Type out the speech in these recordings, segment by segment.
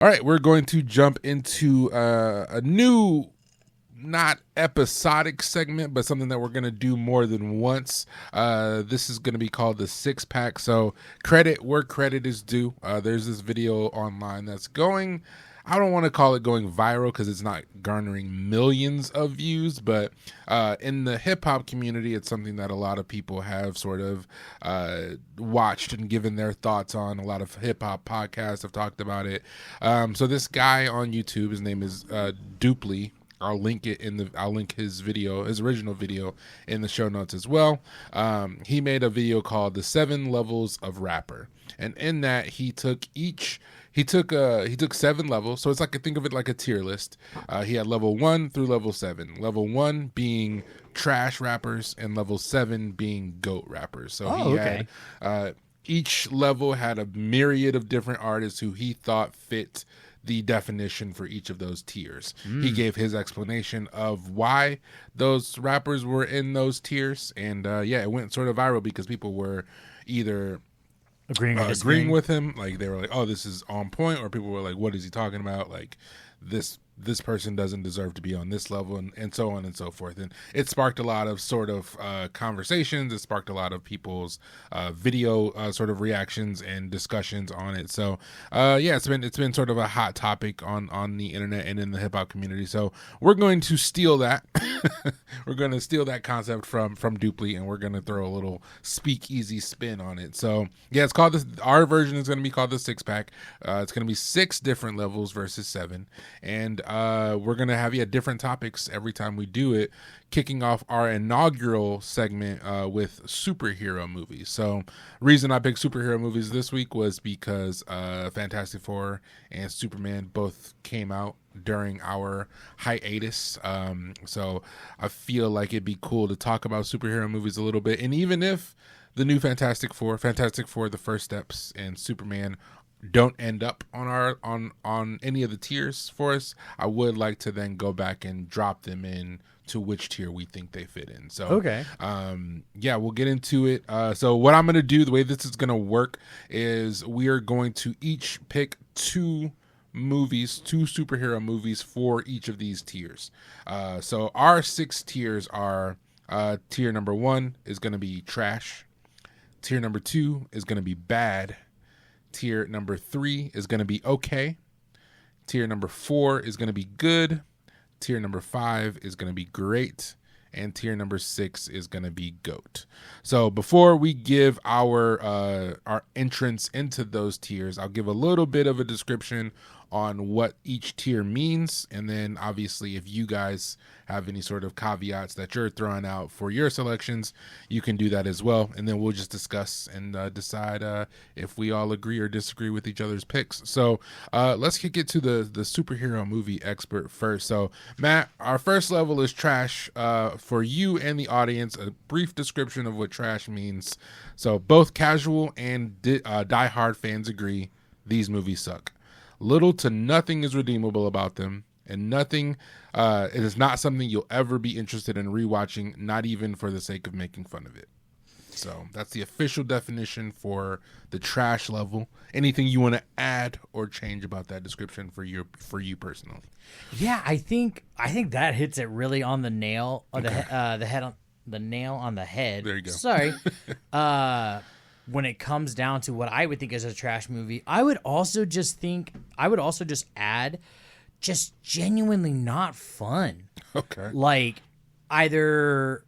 All right, we're going to jump into a new, not episodic segment, but something that we're going to do more than once. This is going to be called the Six Pack. So credit where credit is due. There's this video online that's going, I don't want to call it going viral because it's not garnering millions of views, but in the hip hop community, it's something that a lot of people have sort of watched and given their thoughts on. A lot of hip hop podcasts have talked about it. So this guy on YouTube, his name is Duplee. I'll link his video, his original video, in the show notes as well. He made a video called "The 7 Levels of Rapper," and in that he took 7 levels. So it's like, think of it like a tier list. He had level 1 through level 7. Level 1 being trash rappers, and level 7 being GOAT rappers. So had each level had a myriad of different artists who he thought fit the definition for each of those tiers. He gave his explanation of why those rappers were in those tiers, and it went sort of viral because people were either agreeing with him, like they were like, oh, this is on point, or people were like, what is he talking about, like this person doesn't deserve to be on this level, and so on and so forth. And it sparked a lot of sort of conversations. It sparked a lot of people's video sort of reactions and discussions on it. So it's been sort of a hot topic on the internet and in the hip hop community. So we're going to steal that. We're going to steal that concept from Duplee, and we're going to throw a little speakeasy spin on it. So yeah, it's called our version is going to be called the Six Pack. It's going to be 6 different levels versus 7. And we're going to have different topics every time we do it, kicking off our inaugural segment with superhero movies. So reason I picked superhero movies this week was because Fantastic Four and Superman both came out during our hiatus. So I feel like it'd be cool to talk about superhero movies a little bit. And even if the new Fantastic Four, The First Steps, and Superman don't end up on any of the tiers for us, I would like to then go back and drop them in to which tier we think they fit in. So we'll get into it. So what I'm gonna do, the way this is gonna work, is we are going to each pick 2 superhero movies for each of these tiers. So our 6 tiers are tier number 1 is gonna be trash, tier number 2 is gonna be bad, tier number 3 is going to be okay. Tier number 4 is going to be good. Tier number 5 is going to be great. And tier number 6 is going to be GOAT. So before we give our entrance into those tiers, I'll give a little bit of a description on what each tier means. And then obviously if you guys have any sort of caveats that you're throwing out for your selections, you can do that as well. And then we'll just discuss and decide if we all agree or disagree with each other's picks. So let's kick it to the superhero movie expert first. So Matt, our first level is trash. For you and the audience, a brief description of what trash means. So both casual and diehard fans agree these movies suck. Little to nothing is redeemable about them, and nothing, it is not something you'll ever be interested in rewatching, not even for the sake of making fun of it. So that's the official definition for the trash level. Anything you want to add or change about that description for you personally? Yeah, I think that hits it really on the nail, or the nail on the head. There you go. Sorry. When it comes down to what I would think is a trash movie, I would also just add just genuinely not fun. Okay. Like either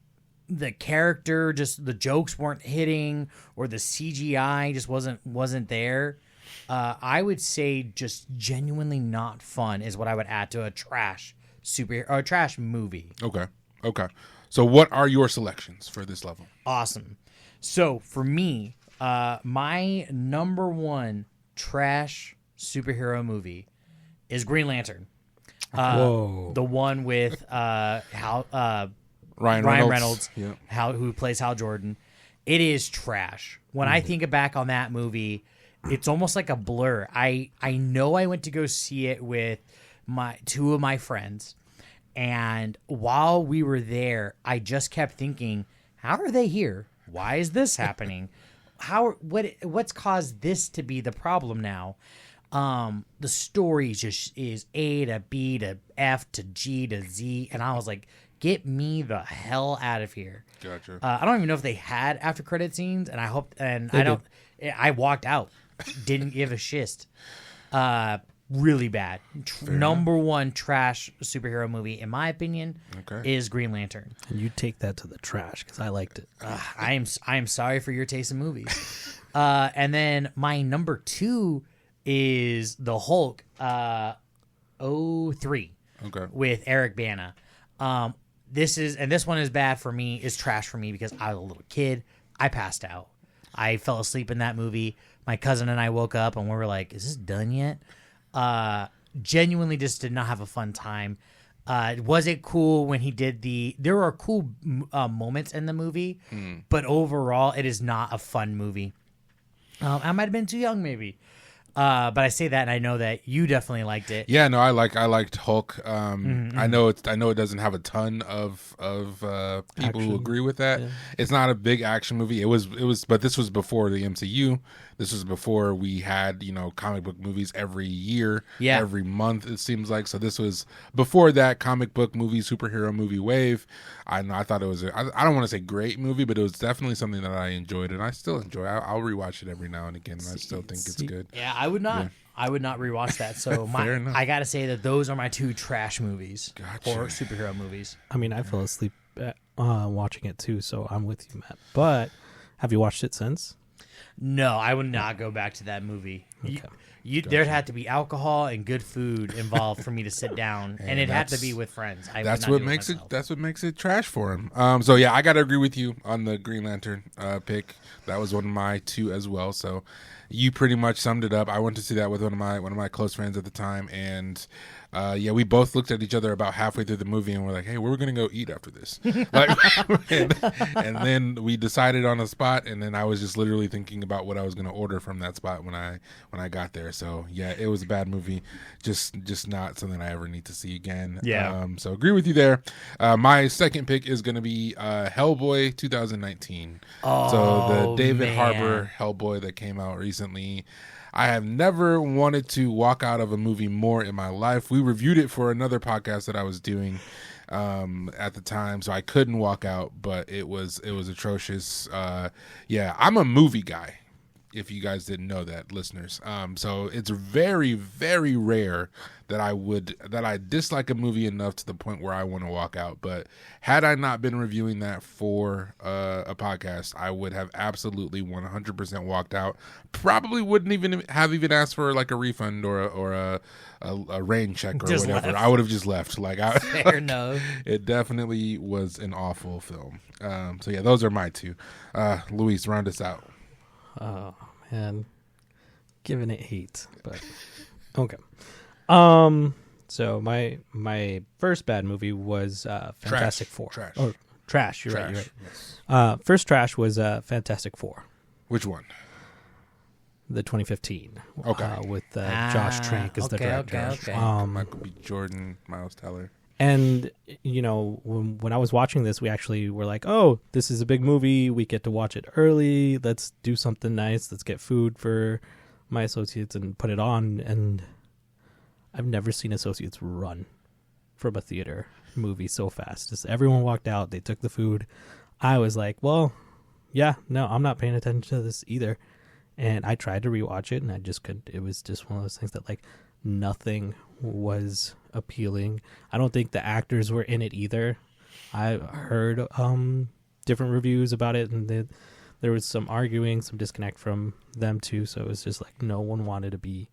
the character, just the jokes weren't hitting, or the CGI just wasn't there. I would say just genuinely not fun is what I would add to a trash movie. Okay. So what are your selections for this level? Awesome. So for me, my number 1 trash superhero movie is Green Lantern. The one with Ryan Reynolds, yeah. Who plays Hal Jordan. It is trash. When I think back on that movie, it's almost like a blur. I know I went to go see it with 2 of my friends, and while we were there, I just kept thinking, how are they here? Why is this happening? What's caused this to be the problem now? The story is A to B to F to G to Z, and I was like, get me the hell out of here. Gotcha. I don't even know if they had after credit scenes, and I walked out, didn't give a shit. Really bad. Number one trash superhero movie, in my opinion, is Green Lantern. And you take that to the trash because I liked it. I am sorry for your taste in movies. And then my number 2 is the Hulk 03 with Eric Bana. This one is bad for me, is trash for me because I was a little kid. I passed out. I fell asleep in that movie. My cousin and I woke up and we were like, is this done yet? Genuinely just did not have a fun time. Was it cool when he did there are cool moments in the movie, but overall it is not a fun movie. I might have been too young maybe. But I say that, and I know that you definitely liked it. Yeah, no, I liked Hulk. I know it doesn't have a ton of people who agree with that. Yeah. It's not a big action movie. It was, but this was before the MCU. This was before we had comic book movies every year, every month. It seems like so. This was before that comic book movie superhero movie wave. I thought it was I don't want to say great movie, but it was definitely something that I enjoyed, and I still enjoy. I'll rewatch it every now and again, and I still think it's good. Yeah, I would not. Yeah. I would not rewatch that. So I got to say that those are my 2 trash movies or superhero movies. I mean, I fell asleep watching it too, so I'm with you, Matt. But have you watched it since? No, I would not go back to that movie. Okay. There'd have to be alcohol and good food involved for me to sit down, and it had to be with friends. That's what makes it trash for him. So yeah, I got to agree with you on the Green Lantern pick. That was one of my 2 as well. So you pretty much summed it up. I went to see that with one of my close friends at the time, and we both looked at each other about halfway through the movie, and we're like, "Hey, we're gonna go eat after this." and then we decided on a spot, and then I was just literally thinking about what I was gonna order from that spot when I got there. So yeah, it was a bad movie, just not something I ever need to see again. Yeah. So agree with you there. My second pick is gonna be Hellboy 2019. So the David Harbour Hellboy that came out recently. I have never wanted to walk out of a movie more in my life. We reviewed it for another podcast that I was doing at the time, so I couldn't walk out, but it was atrocious. I'm a movie guy, if you guys didn't know that, listeners. So it's very, very rare that I dislike a movie enough to the point where I want to walk out. But had I not been reviewing that for a podcast, I would have absolutely 100% walked out. Probably wouldn't even have asked for like a refund or a rain check or just whatever. Left. I would have just left. Fair enough. It definitely was an awful film. So yeah, those are my 2. Luis, round us out. Oh man, giving it hate, but okay. So my first bad movie was Fantastic Four. Trash. Oh, trash. You're right. Yes. First trash was Fantastic Four. Which one? The 2015. Okay. With Josh Trank as the director. Okay. Michael B. Jordan, Miles Teller. And, when I was watching this, we actually were like, oh, this is a big movie. We get to watch it early. Let's do something nice. Let's get food for my associates and put it on. And I've never seen associates run from a theater movie so fast. Just everyone walked out. They took the food. I was like, well, yeah, no, I'm not paying attention to this either. And I tried to rewatch it, and I just couldn't. It was just one of those things that, nothing was appealing. I don't think the actors were in it either. I heard different reviews about it, and there was some arguing, some disconnect from them too. So it was just no one wanted to be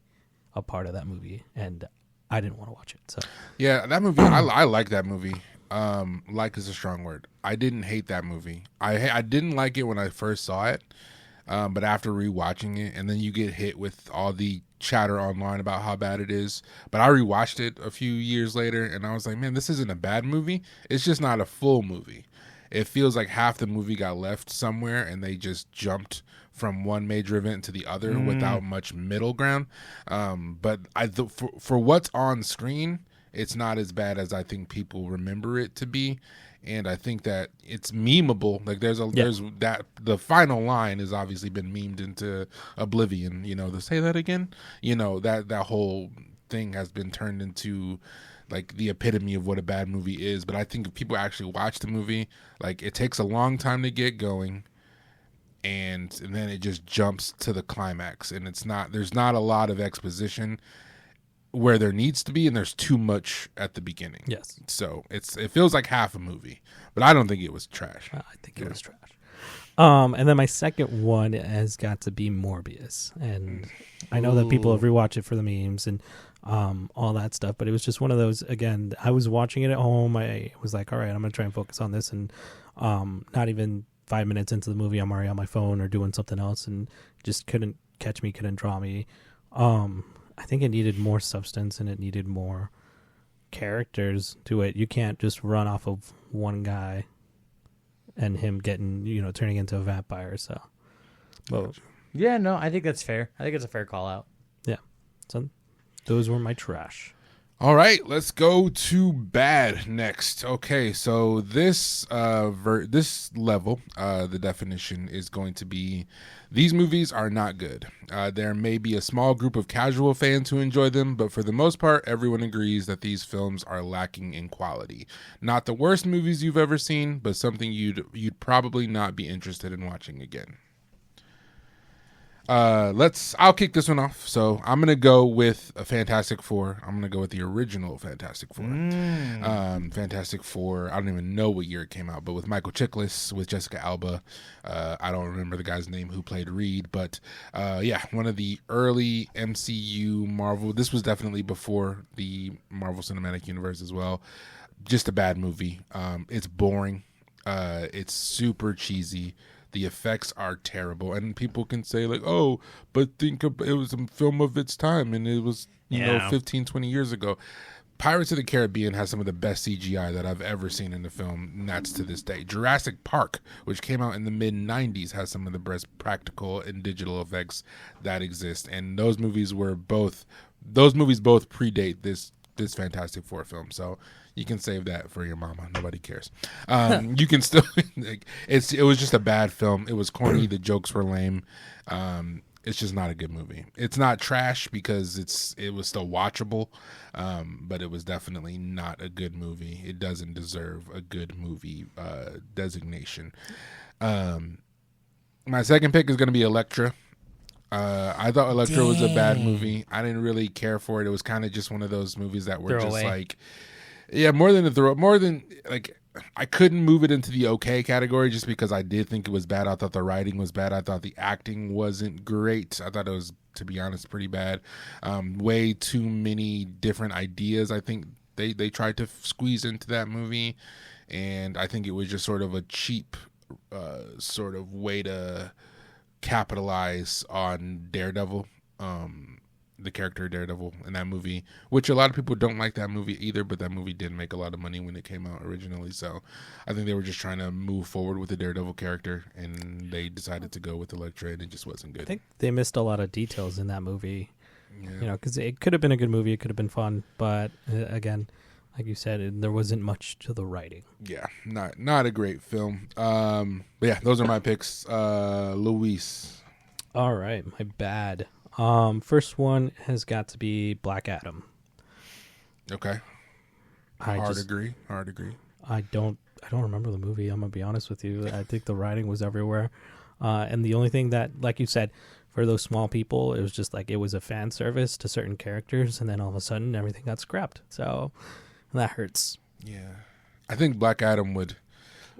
a part of that movie, and I didn't want to watch it. So yeah, that movie, I like that movie. Like is a strong word. I didn't hate that movie. I didn't like it when I first saw it. But after rewatching it, and then you get hit with all the chatter online about how bad it is. But I rewatched it a few years later, and I was like, man, this isn't a bad movie. It's just not a full movie. It feels like half the movie got left somewhere, and they just jumped from one major event to the other without much middle ground. But for what's on screen, it's not as bad as I think people remember it to be. and I think that it's memeable. Like there's that the final line has obviously been memed into oblivion. You know, to say that again. You know, that whole thing has been turned into like the epitome of what a bad movie is. But I think if people actually watch the movie, like it takes a long time to get going, and then it just jumps to the climax, and there's not a lot of exposition where there needs to be, and there's too much at the beginning. Yes. So it feels like half a movie, but I don't think it was trash. I think it was trash. And then my second one has got to be Morbius, and I know that people have rewatched it for the memes and all that stuff, but it was just one of those. Again, I was watching it at home. I was like, all right, I'm gonna try and focus on this, and not even 5 minutes into the movie, I'm already on my phone or doing something else, and just couldn't catch me, couldn't draw me. I think it needed more substance and it needed more characters to it. You can't just run off of one guy and him getting, turning into a vampire. So, but yeah, no, I think that's fair. I think it's a fair call out. Yeah. So those were my trash. All right, let's go to bad next. Okay, so this this level, the definition is going to be: these movies are not good. There may be a small group of casual fans who enjoy them, but for the most part, everyone agrees that these films are lacking in quality. Not the worst movies you've ever seen, but something you'd probably not be interested in watching again. I'll kick this one off. So I'm gonna go with a Fantastic Four. I'm gonna go with the original Fantastic Four. Fantastic Four. I don't even know what year it came out, but with Michael Chiklis, with Jessica Alba. I don't remember the guy's name who played Reed, but one of the early MCU Marvel. This was definitely before the Marvel Cinematic Universe as well. Just a bad movie. It's boring. It's super cheesy. The effects are terrible, and people can say like, "Oh, but it was a film of its time, and it was 15, 20 years ago." Pirates of the Caribbean has some of the best CGI that I've ever seen in a film, and that's to this day. Jurassic Park, which came out in the mid '90s, has some of the best practical and digital effects that exist, and those movies both predate this Fantastic Four film. So you can save that for your mama. Nobody cares. You can still it was just a bad film. It was corny. The jokes were lame. It's just not a good movie. It's not trash because it was still watchable, but it was definitely not a good movie. It doesn't deserve a good movie designation. My second pick is going to be Elektra. I thought Elektra was a bad movie. I didn't really care for it. It was kind of just one of those movies that were just like, more than I couldn't move it into the okay category just because I did think it was bad. I thought the writing was bad. I thought the acting wasn't great. I thought it was, to be honest, pretty bad. Way too many different ideas I think they tried to squeeze into that movie, and I think it was just sort of a cheap sort of way to capitalize on Daredevil, the character of Daredevil in that movie, which a lot of people don't like that movie either, but that movie did make a lot of money when it came out originally. So I think they were just trying to move forward with the Daredevil character, and they decided to go with Elektra, and it just wasn't good. I think they missed a lot of details in that movie, because it could have been a good movie. It could have been fun, but again, like you said, there wasn't much to the writing. Yeah, not a great film. But yeah, those are my picks. Luis. All right, my bad. First one has got to be Black Adam. Okay. Hard agree. I don't remember the movie. I'm gonna be honest with you. I think the writing was everywhere, and the only thing that, like you said, for those small people, it was just like it was a fan service to certain characters, and then all of a sudden everything got scrapped. So that hurts. Yeah, I think Black Adam would.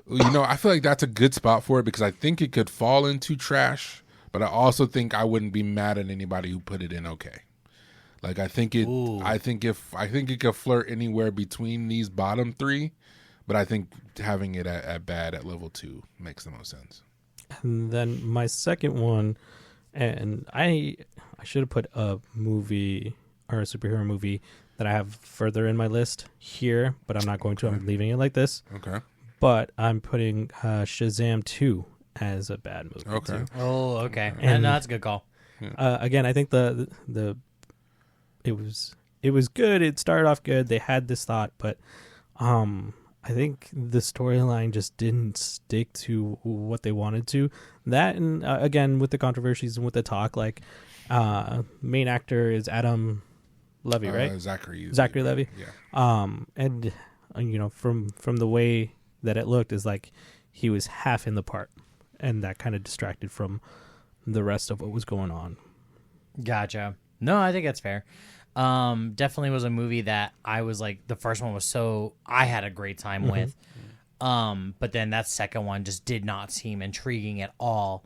I feel like that's a good spot for it because I think it could fall into trash. But I also think I wouldn't be mad at anybody who put it in okay. Like I think it could flirt anywhere between these bottom three, but I think having it at bad at level 2 makes the most sense. And then my second one, and I should have put a movie or a superhero movie that I have further in my list here, but I'm not going to. I'm leaving it like this. Okay. But I'm putting Shazam 2 as a bad movie. Okay. Too. Oh, okay. And that's a good call. Again, I think it was good. It started off good. They had this thought, but I I think the storyline just didn't stick to what they wanted to. That, and again, with the controversies and with the talk, like, main actor is Adam Levy, right? Zachary Levy. Yeah. And from the way that it looked, is like he was half in the part, and that kind of distracted from the rest of what was going on. Gotcha. No, I think that's fair. Definitely was a movie that I was like, the first one was I had a great time with. But then that second one just did not seem intriguing at all.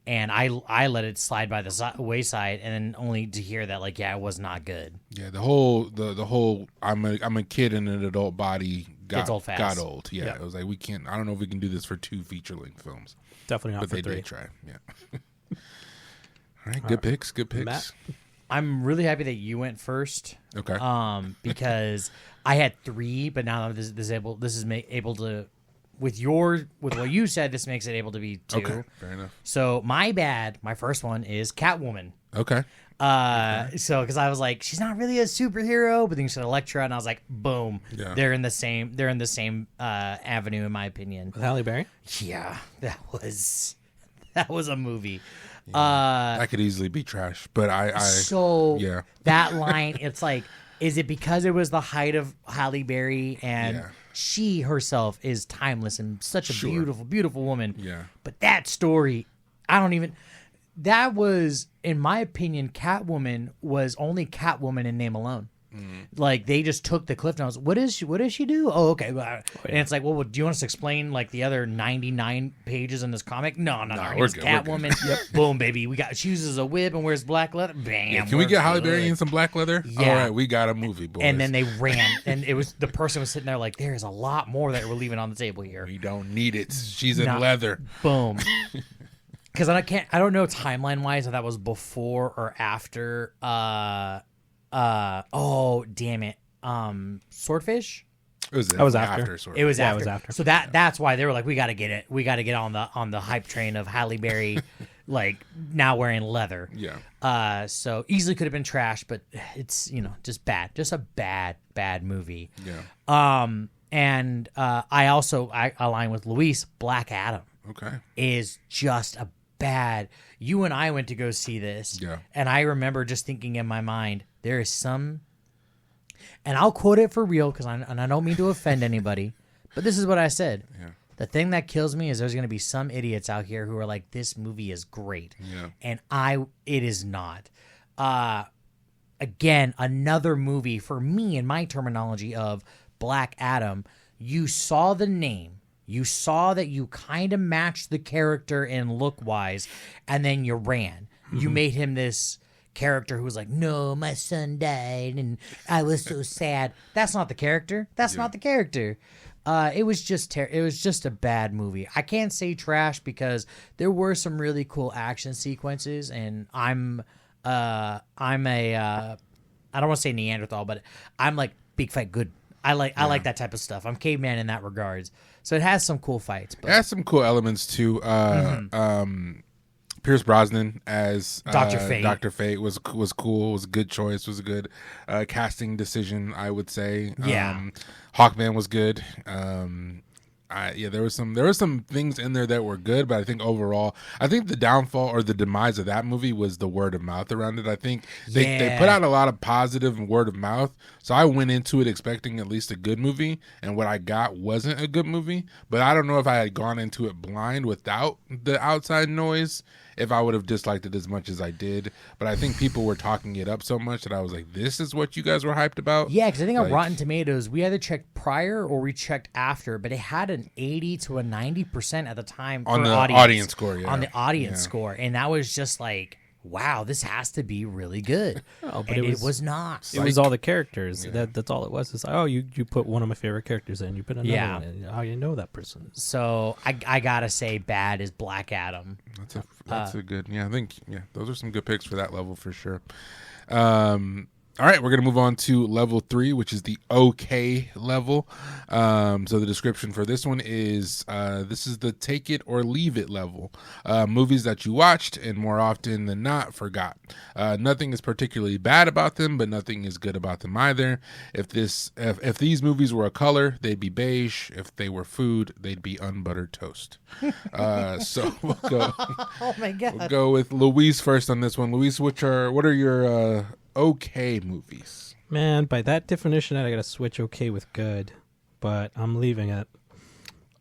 And I let it slide by the wayside, and then only to hear that, like, it was not good. Yeah, the whole I'm a kid in an adult body got old fast. Got old. Yeah, it was like, we can't. I don't know if we can do this for 2 feature-length films. Definitely not but for they 3. did try. Yeah. All right, good picks. Good picks. Matt? I'm really happy that you went first. Okay. Because I had 3, but now this is able to. With what you said, this makes it able to be 2. Okay, fair enough. So my first one is Catwoman. Okay. So because I was like, she's not really a superhero, but then you said Elektra, and I was like, boom, Yeah. they're in the same avenue, in my opinion. With Halle Berry? Yeah, that was a movie. That could easily be trash, but yeah. That line, it's like, is it because it was the height of Halle Berry and she herself is timeless and such a beautiful, beautiful woman. Yeah. But that story, that was, in my opinion, Catwoman was only Catwoman in name alone. Like, they just took the cliff notes. What does she do? Oh, okay. And it's like, well, do you want us to explain like the other 99 pages in this comic? No. We're It's good, Catwoman. Yep. Boom, baby. She uses a whip and wears black leather. Bam. Yeah, can we get Halle Berry in some black leather? Yeah. All right, we got a movie, boys. And then they ran, and it was the person was sitting there like, there is a lot more that we're leaving on the table here. We don't need it. She's in leather. Boom. Because I don't know timeline wise if that was before or after. Oh damn it. Swordfish. That was after. It was Yeah, after. it was after. So that's why they were like, we got to get it. We got to get on the hype train of Halle Berry, like now wearing leather. Yeah. So easily could have been trash, but it's just bad, just a bad movie. Yeah. And I align with Luis. Black Adam. Okay. Is just a bad. You and I went to go see this. Yeah. And I remember just thinking in my mind, there is some. And I'll quote it for real because I don't mean to offend anybody, but this is what I said. Yeah. The thing that kills me is there's going to be some idiots out here who are like, this movie is great. Yeah. And it is not. Again, another movie for me in my terminology of Black Adam, you saw the name. You saw that you kind of matched the character in look-wise, and then you ran. Mm-hmm. You made him this character who was like, no, my son died, and I was so sad. That's not the character. That's not the character. It was just a bad movie. I can't say trash because there were some really cool action sequences, and I'm a I don't want to say Neanderthal, but I'm like big fight good. I like that type of stuff. I'm caveman in that regards. So it has some cool fights. But. It has some cool elements too. Pierce Brosnan as Dr. Fate. Dr. Fate was cool. Was a good choice. Was a good casting decision, I would say. Yeah. Hawkman was good. There were some things in there that were good, but I think overall, the downfall or the demise of that movie was the word of mouth around it. I think they put out a lot of positive word of mouth, so I went into it expecting at least a good movie, and what I got wasn't a good movie. But I don't know if I had gone into it blind without the outside noise, if I would have disliked it as much as I did. But I think people were talking it up so much that I was like, this is what you guys were hyped about? Yeah, because I think on Rotten Tomatoes, we either checked prior or we checked after, but it had an 80 to a 90% at the time on the audience score. Yeah. On the audience score. And that was just like, wow, this has to be really good. But it was not. It was all the characters. Yeah. That's all it was. It's like, oh, you put one of my favorite characters in. You put another one in. How you know that person? So I gotta say, bad is Black Adam. That's a good. Yeah, I think those are some good picks for that level for sure. All right, we're going to move on to level 3, which is the okay level. So the description for this one is this is the take it or leave it level. Movies that you watched and more often than not forgot. Nothing is particularly bad about them, but nothing is good about them either. If these movies were a color, they'd be beige. If they were food, they'd be unbuttered toast. So we'll go. Oh my God. We'll go with Luis first on this one. Luis, what are your okay movies? Man, by that definition, I gotta switch okay with good, but I'm leaving it.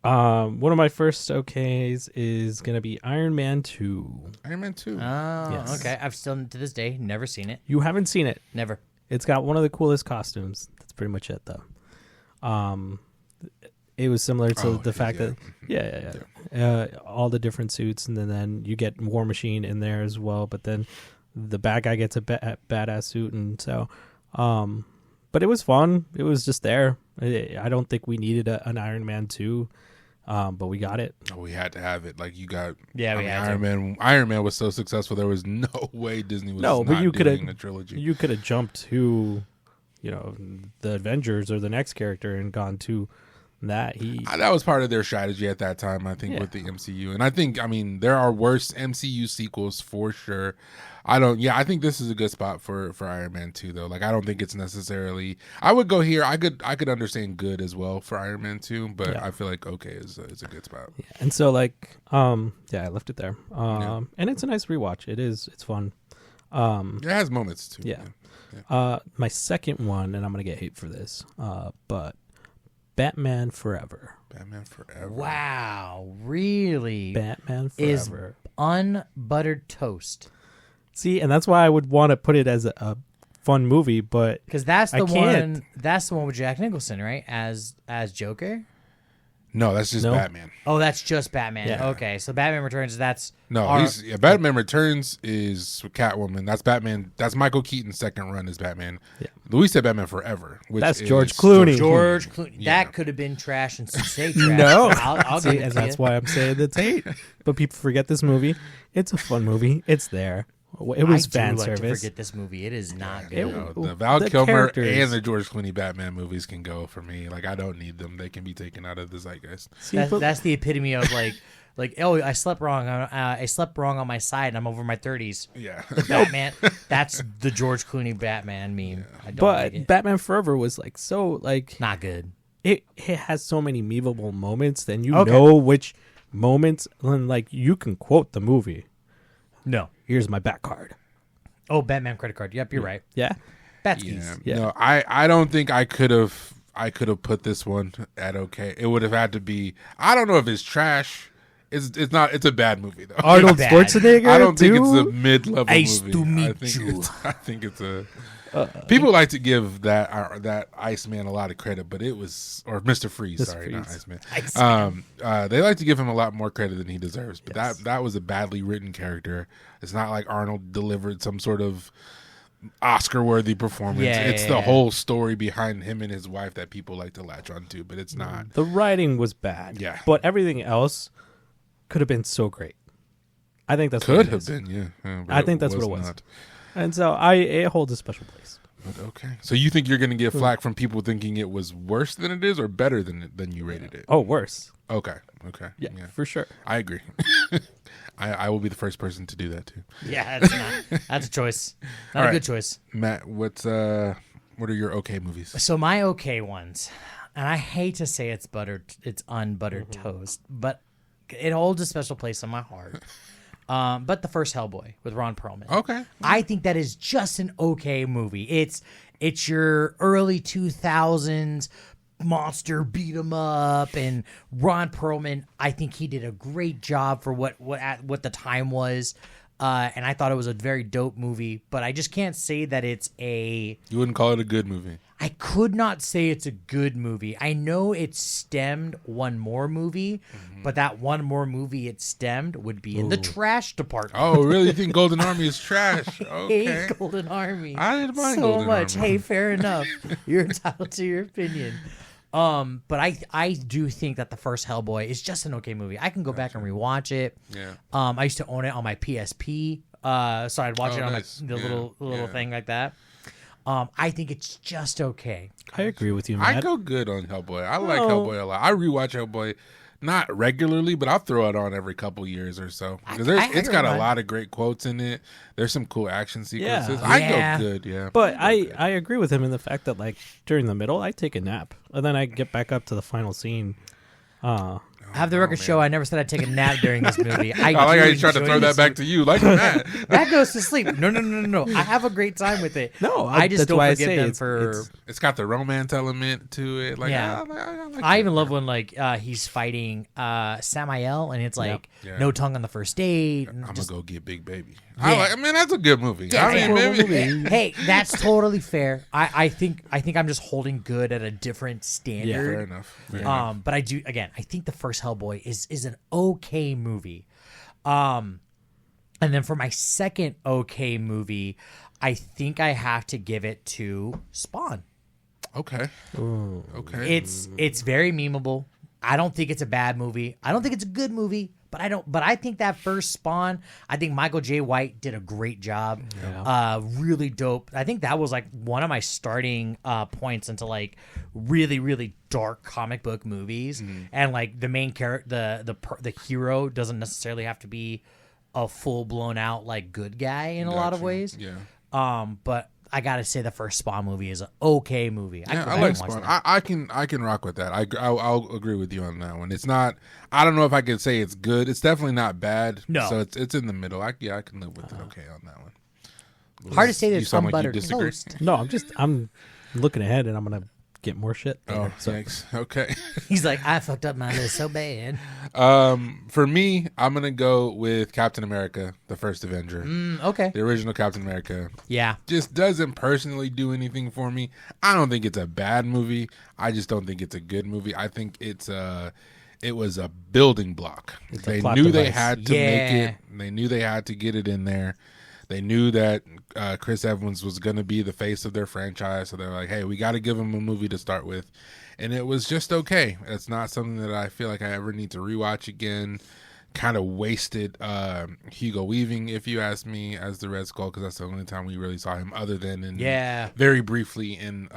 One of my first okays is gonna be Iron Man 2. Iron Man 2. Oh, Yes. okay. I've still, to this day, never seen it. You haven't seen it. Never. It's got one of the coolest costumes. That's pretty much it, though. It was similar to the fact that all the different suits, and then you get War Machine in there as well. But then the bad guy gets a badass suit, and so. But it was fun. It was just there. I don't think we needed an Iron Man 2, but we got it. Oh, we had to have it. Like you got. Yeah, we had to. Iron Man was so successful. There was no way Disney was not doing a trilogy. You could have jumped to, the Avengers or the next character and gone to that. That was part of their strategy at that time, I think, with the MCU. And I think, there are worse MCU sequels for sure. I think this is a good spot for Iron Man 2, though. Like, I don't think it's necessarily. I would go here. I could understand good as well for Iron Man 2, but I feel like okay is a good spot. Yeah. And so, I left it there. And it's a nice rewatch. It's fun. It has moments too. Yeah. My second one, and I'm gonna get hate for this, but Batman Forever. Batman Forever. Wow, really? Batman Is Forever. unbuttered toast. See, and that's why I would want to put it as a fun movie, but because that's the one. That's the one with Jack Nicholson, right? As Joker. No, that's just Batman. Oh, that's just Batman. Yeah. Okay, so Batman Returns. Batman Returns is Catwoman. That's Batman. That's Michael Keaton's second run as Batman. Yeah. Louis said Batman Forever. Which that's is George Clooney. George Clooney. That could have been trash and say trash. No, I'll see, give it and to that's you. why I'm saying it's hate. But people forget this movie. It's a fun movie. It's there. It was fan like service. To forget this movie. It is not good. The Val Kilmer characters. and the George Clooney Batman movies can go for me. Like, I don't need them. They can be taken out of the zeitgeist. See, That's the epitome of oh, I slept wrong. I slept wrong on my side, and I'm over my 30s. Yeah. Batman. That's the George Clooney Batman meme. Yeah. I don't but like it. Batman Forever was Not good. It has so many memeable moments. Then know which moments, and you can quote the movie. No. Here's my back card. Oh, Batman credit card. Yep, you're right. Yeah. Batskis. Yeah. No, I don't think I could have put this one at okay. It would have had to be. I don't know if it's trash. It's not. It's a bad movie though. Arnold Schwarzenegger. I don't think it's a mid-level Nice movie. to meet you. I think it's a. People like to give that Iceman a lot of credit, but it was Mr. Freeze. Not Iceman. They like to give him a lot more credit than he deserves. But that was a badly written character. It's not like Arnold delivered some sort of Oscar-worthy performance. It's the whole story behind him and his wife that people like to latch onto, but it's not. The writing was bad. Yeah, but everything else could have been so great. I think that's could have been. Yeah, I think that's what it was. And so it holds a special place. But okay. So you think you're going to get flack from people thinking it was worse than it is or better than you rated it? Oh, worse. Okay. Yeah, for sure. I agree. I will be the first person to do that too. Yeah, that's a choice. Not a good choice. Matt, what are your okay movies? So my okay ones, and I hate to say it's unbuttered toast, but it holds a special place in my heart. But the first Hellboy with Ron Perlman. Okay. I think that is just an okay movie. It's your early 2000s monster beat 'em up, and Ron Perlman, I think he did a great job for what the time was. And I thought it was a very dope movie, but I just can't say that it's a... You wouldn't call it a good movie? I could not say it's a good movie. I know it stemmed one more movie, but that one more movie it stemmed would be in the trash department. Oh, really? You think Golden Army is trash? Okay. Hate Golden Army. I didn't mind so Golden much. Army. Hey, fair enough. You're entitled to your opinion. But I do think that the first Hellboy is just an okay movie. I can go back and rewatch it. Yeah. I used to own it on my PSP. So I'd watch it on nice. the little thing like that. I think it's just okay. I agree with you, Matt. I go good on Hellboy. I like Hellboy a lot. I rewatch Hellboy, not regularly, but I'll throw it on every couple years or so. Because it's got a lot of great quotes in it. There's some cool action sequences. Yeah. I go good, yeah. But I agree with him in the fact that like during the middle, I take a nap and then I get back up to the final scene. I have the record show. I never said I'd take a nap during this movie. I like how you tried to throw that back to you, like that. That goes to sleep. No. I have a great time with it. No, I just that's don't why I forgive say them it's- for. It's got the romance element to it. Like, Yeah. like I it. even love when like he's fighting Samael and it's like Yeah. no tongue on the first date. And I'm just- gonna go get Big Baby. Yeah. I mean, that's a good movie. Yeah, I mean, maybe. hey, that's totally fair. I think I'm just holding good at a different standard. Fair enough. Fair enough. But I think the first Hellboy is an okay movie. And then for my second okay movie, I think I have to give it to Spawn. Okay. Okay. It's very memeable. I don't think it's a bad movie. I don't think it's a good movie, but I think that first Spawn, I think Michael J. White did a great job. Really dope. I think that was like one of my starting points into like really, really dark comic book movies. And like the main character, the hero doesn't necessarily have to be a full blown out like good guy in a lot of Gotcha. ways. Yeah. But I gotta say the first Spawn movie is an okay movie. Yeah, go I back like and watch Spawn. that. I can rock with that. I'll agree with you on that one. It's not. I don't know if I could say it's good. It's definitely not bad. No. So it's in the middle. I can live with it. Okay on that one. Hard to say You there's sound some like you butter disagree. toast. No, I'm looking ahead and I'm gonna get more shit. Oh, There, so. thanks. Okay. He's like, I fucked up my list so bad. For me, I'm gonna go with Captain America, the first Avenger, Okay. the original Captain America. Yeah. Just doesn't personally do anything for me. I don't think it's a bad movie. I just don't think it's a good movie. I think it was a building block. It's a They plot knew they device. had to make Yeah. it. They knew they had to get it in there. They knew that Chris Evans was going to be the face of their franchise. So they're like, hey, we got to give him a movie to start with. And it was just okay. It's not something that I feel like I ever need to rewatch again. Kind of wasted Hugo Weaving, if you ask me, as the Red Skull, because that's the only time we really saw him, other than in very briefly in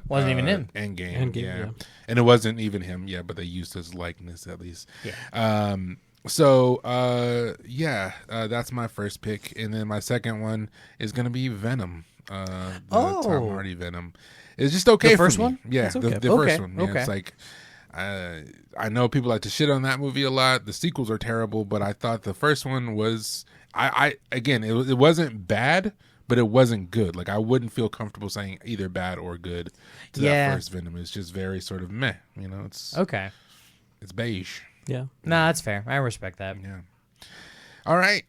Wasn't even him. Endgame, yeah. And it wasn't even him, but they used his likeness at least. Yeah. That's my first pick, and then my second one is gonna be Venom. The Oh. Tom Hardy Venom. It's just okay. The first for me. one? Yeah, It's the okay. first Okay, one. Yeah, okay. it's like I know people like to shit on that movie a lot. The sequels are terrible, but I thought the first one was. It wasn't bad, but it wasn't good. Like I wouldn't feel comfortable saying either bad or good to that first Venom. It's just very sort of meh. You know, it's beige. Yeah. No, that's fair. I respect that. Yeah. All right.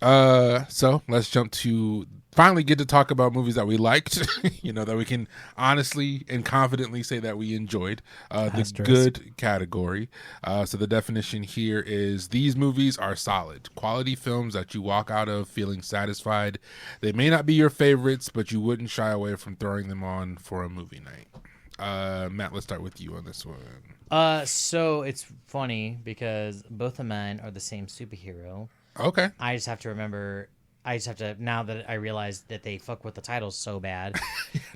So let's jump to finally get to talk about movies that we liked, that we can honestly and confidently say that we enjoyed. The Asterisk. good category. So the definition here is these movies are solid, quality films that you walk out of feeling satisfied. They may not be your favorites, but you wouldn't shy away from throwing them on for a movie night. Matt, let's start with you on this one. So it's funny because both of mine are the same superhero. Okay. I just have to now that I realize that they fuck with the titles so bad.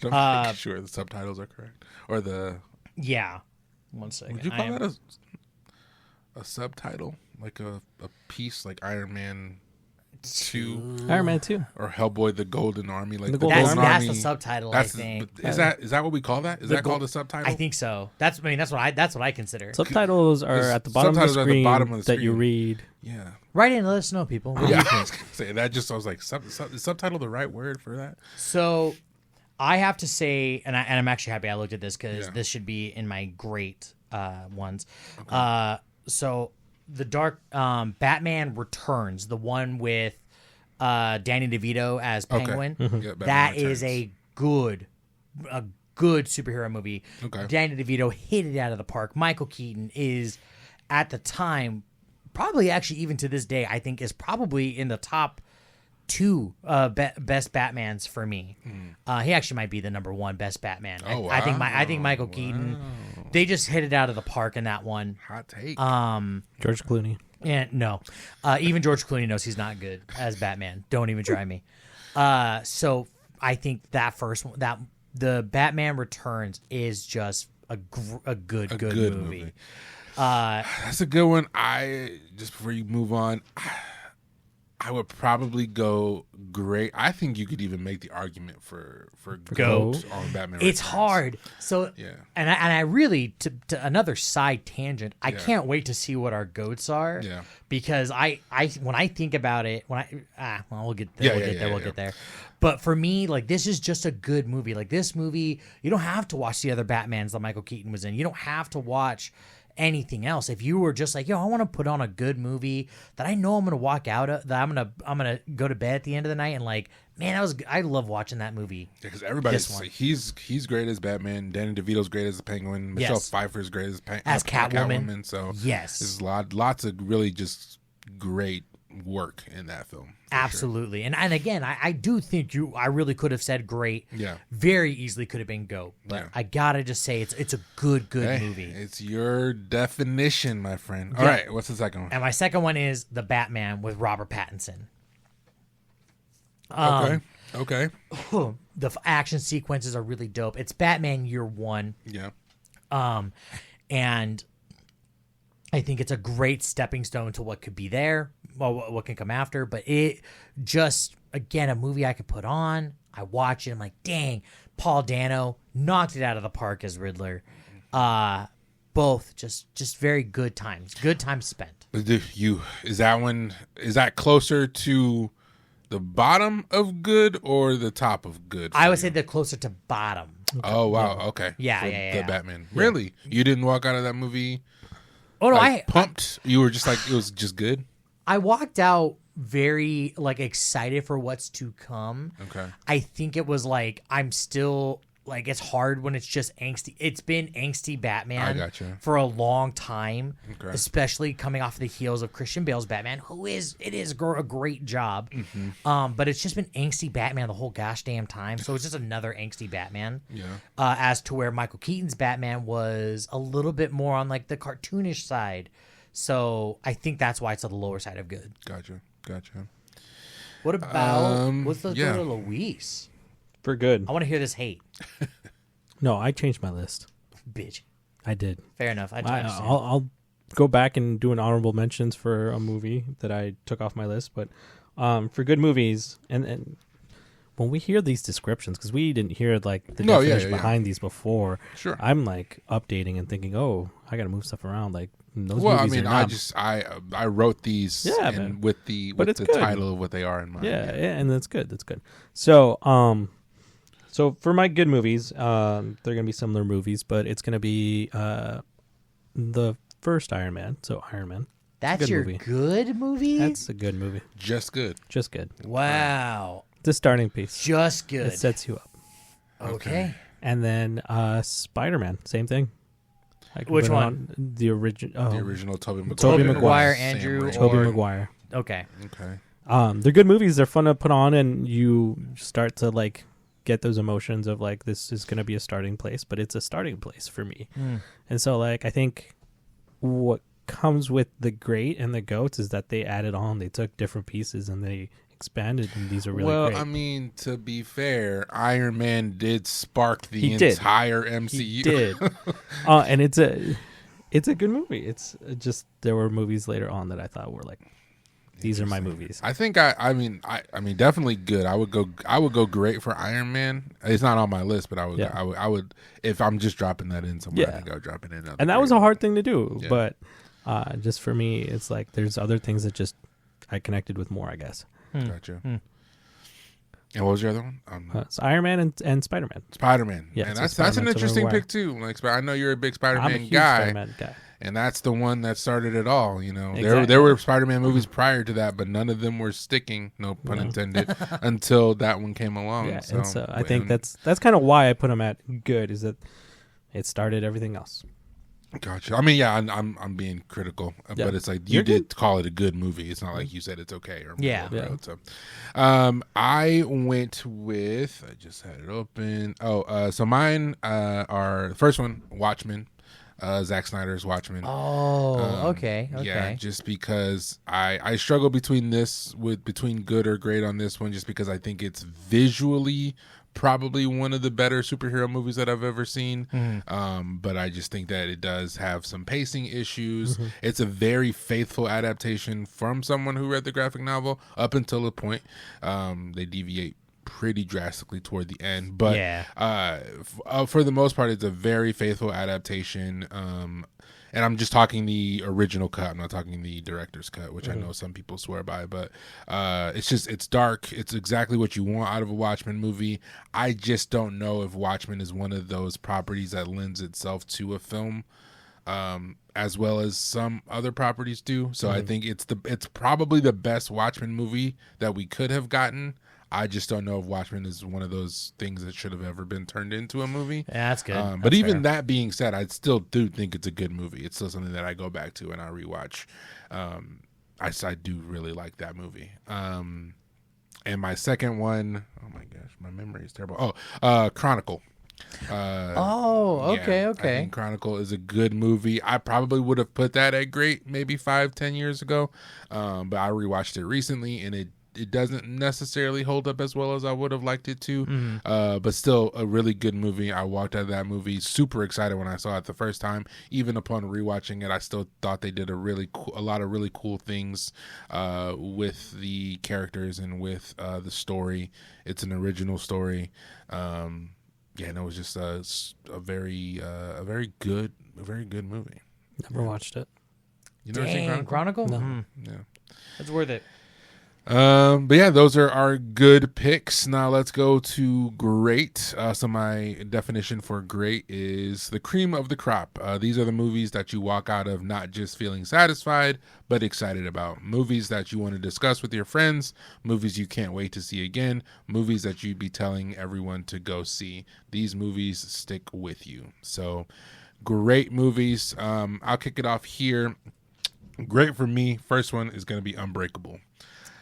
I'm not sure the subtitles are correct. Or the... Yeah. 1 second. Would you call that a subtitle? Like a piece like Iron Man 2? Iron Man 2. Or Hellboy the Golden Army? Like The the Golden Golden That's Army. the subtitle, That's I think. Is that what we call that? Is that called a subtitle? I think so. That's what I consider. Subtitles are at the bottom of the Subtitles are at the screen bottom of the that you screen. read. Yeah. Write in and let us know, people. What do you Yeah, I think? was gonna say that. Just I was like, is subtitle the right word for that? So I have to say, and I'm actually happy I looked at this because Yeah. this should be in my great ones. So the Dark Batman Returns, the one with Danny DeVito as Penguin, Yeah, Batman that is Returns. a good superhero movie. Okay. Danny DeVito hit it out of the park. Michael Keaton is at the time, probably actually even to this day, I think is probably in the top 2 best Batmans for me. He actually might be the number 1 best Batman. Oh, I think Michael Keaton. They just hit it out of the park in that one. Hot take. George Clooney. And no, even George Clooney knows he's not good as Batman. Don't even try me. So I think that first one, that the Batman Returns is just a good movie. That's a good one. Just before you move on, I would probably go great. I think you could even make the argument for GOAT on Batman. It's hard. So yeah, and I really to another side tangent. I can't wait to see what our GOATs are. Yeah, because I when I think about it, we'll get there. We'll get there. But for me, like, this is just a good movie. Like, this movie, you don't have to watch the other Batmans that Michael Keaton was in. You don't have to watch anything else. If you were just like, yo, I want to put on a good movie that I know I'm gonna walk out of, that I'm gonna go to bed at the end of the night and like, man, I love watching that movie. Yeah, because everybody's like, he's great as Batman. Danny DeVito's great as the Penguin. Michelle Pfeiffer's great as Catwoman. So there's lots of really just great work in that film. Absolutely. Sure. And again, I do think I really could have said great. Yeah. Very easily could have been GOAT. But I gotta just say it's a good movie. It's your definition, my friend. All right, what's the second one? And my second one is The Batman with Robert Pattinson. Okay. The action sequences are really dope. It's Batman Year One. Yeah. And I think it's a great stepping stone to what could be there, well, what can come after. But it just, again, a movie I could put on. I watch it. I'm like, dang, Paul Dano knocked it out of the park as Riddler. Both just very good times. Good time spent. Is that closer to the bottom of good or the top of good? I would say they're closer to bottom. Oh wow, okay. Yeah. The Batman. Really? You didn't walk out of that movie? Oh no, like, pumped. You were just like, it was just good. I walked out very like excited for what's to come. Okay. I think it was like I'm still like, it's hard when it's just angsty. It's been angsty Batman for a long time, especially coming off the heels of Christian Bale's Batman, it is a great job. Mm-hmm. But it's just been angsty Batman the whole gosh damn time. So it's just another angsty Batman. Yeah. As to where Michael Keaton's Batman was a little bit more on like the cartoonish side. So I think that's why it's on the lower side of good. Gotcha. What about let's go to Luis. For good. I want to hear this hate. No, I changed my list. Bitch. I did. Fair enough. I'll go back and do an honorable mentions for a movie that I took off my list. But for good movies, and when we hear these descriptions, because we didn't hear like the definition behind these before, I'm like updating and thinking, oh, I got to move stuff around. Like those movies I wrote these with the title of what they are in mind. Yeah, and that's good. So for my good movies, they're going to be similar movies, but it's going to be the first Iron Man. So Iron Man. That's your good movie? That's a good movie. Just good. Wow. The starting piece. Just good. It sets you up. Okay. And then Spider-Man, same thing. Which one? The original. The original Tobey Maguire. Tobey Maguire, Andrew. Tobey Maguire. Okay. They're good movies. They're fun to put on, and you start to like get those emotions of like, this is going to be a starting place, but it's a starting place for me. And so like, I think what comes with the great and the GOATs is that they added on, they took different pieces and they expanded, and these are really great. Well, I mean, to be fair, Iron Man did spark the entire MCU. He did. And it's a good movie. It's just, there were movies later on that I thought were like, these are my movies. I think I mean definitely good. I would go great for Iron Man. It's not on my list, but I would if I'm just dropping that in somewhere, I think I would drop it in. And that was a hard thing to do, but just for me, it's like there's other things that just I connected with more, I guess. Gotcha. And what was your other one? It's Iron Man and Spider-Man. Spider-Man. Yeah, and that's an interesting pick too. Like, I know you're a big Spider-Man guy. Spider-Man guy. And that's the one that started it all, you know. Exactly. There were Spider-Man movies prior to that, but none of them were sticking, no pun intended, until that one came along. Yeah, and so I think that's kind of why I put them at good, is that it started everything else. Gotcha. I mean, yeah, I'm being critical, but it's like you did call it a good movie. It's not like you said it's okay or road, so. I went with, I just had it open. So mine are, the first one, Watchmen. Zack Snyder's Watchmen. Okay. Yeah, just because I struggle between good or great on this one, just because I think it's visually probably one of the better superhero movies that I've ever seen. Mm-hmm. But I just think that it does have some pacing issues. It's a very faithful adaptation from someone who read the graphic novel up until a point. They deviate pretty drastically toward the end, but for the most part, it's a very faithful adaptation. And I'm just talking the original cut. I'm not talking the director's cut, which I know some people swear by. But it's dark. It's exactly what you want out of a Watchmen movie. I just don't know if Watchmen is one of those properties that lends itself to a film as well as some other properties do. So I think it's probably the best Watchmen movie that we could have gotten. I just don't know if Watchmen is one of those things that should have ever been turned into a movie. Yeah, that's good. But even that being said, I still do think it's a good movie. It's still something that I go back to and I rewatch. I do really like that movie. And my second one, oh my gosh, my memory is terrible. Chronicle. Okay. I think Chronicle is a good movie. I probably would have put that at great maybe 5-10 years ago. But I rewatched it recently and it doesn't necessarily hold up as well as I would have liked it to, but still a really good movie. I walked out of that movie super excited when I saw it the first time. Even upon rewatching it, I still thought they did a lot of really cool things with the characters and with the story. It's an original story. It was just a very good movie. Never watched it. You never seen Chronicle? No. Yeah, it's worth it. But yeah, those are our good picks. Now let's go to great. So my definition for great is the cream of the crop. These are the movies that you walk out of not just feeling satisfied, but excited about. Movies that you want to discuss with your friends, movies you can't wait to see again, movies that you'd be telling everyone to go see. These movies stick with you. So great movies. I'll kick it off here. Great for me. First one is going to be Unbreakable.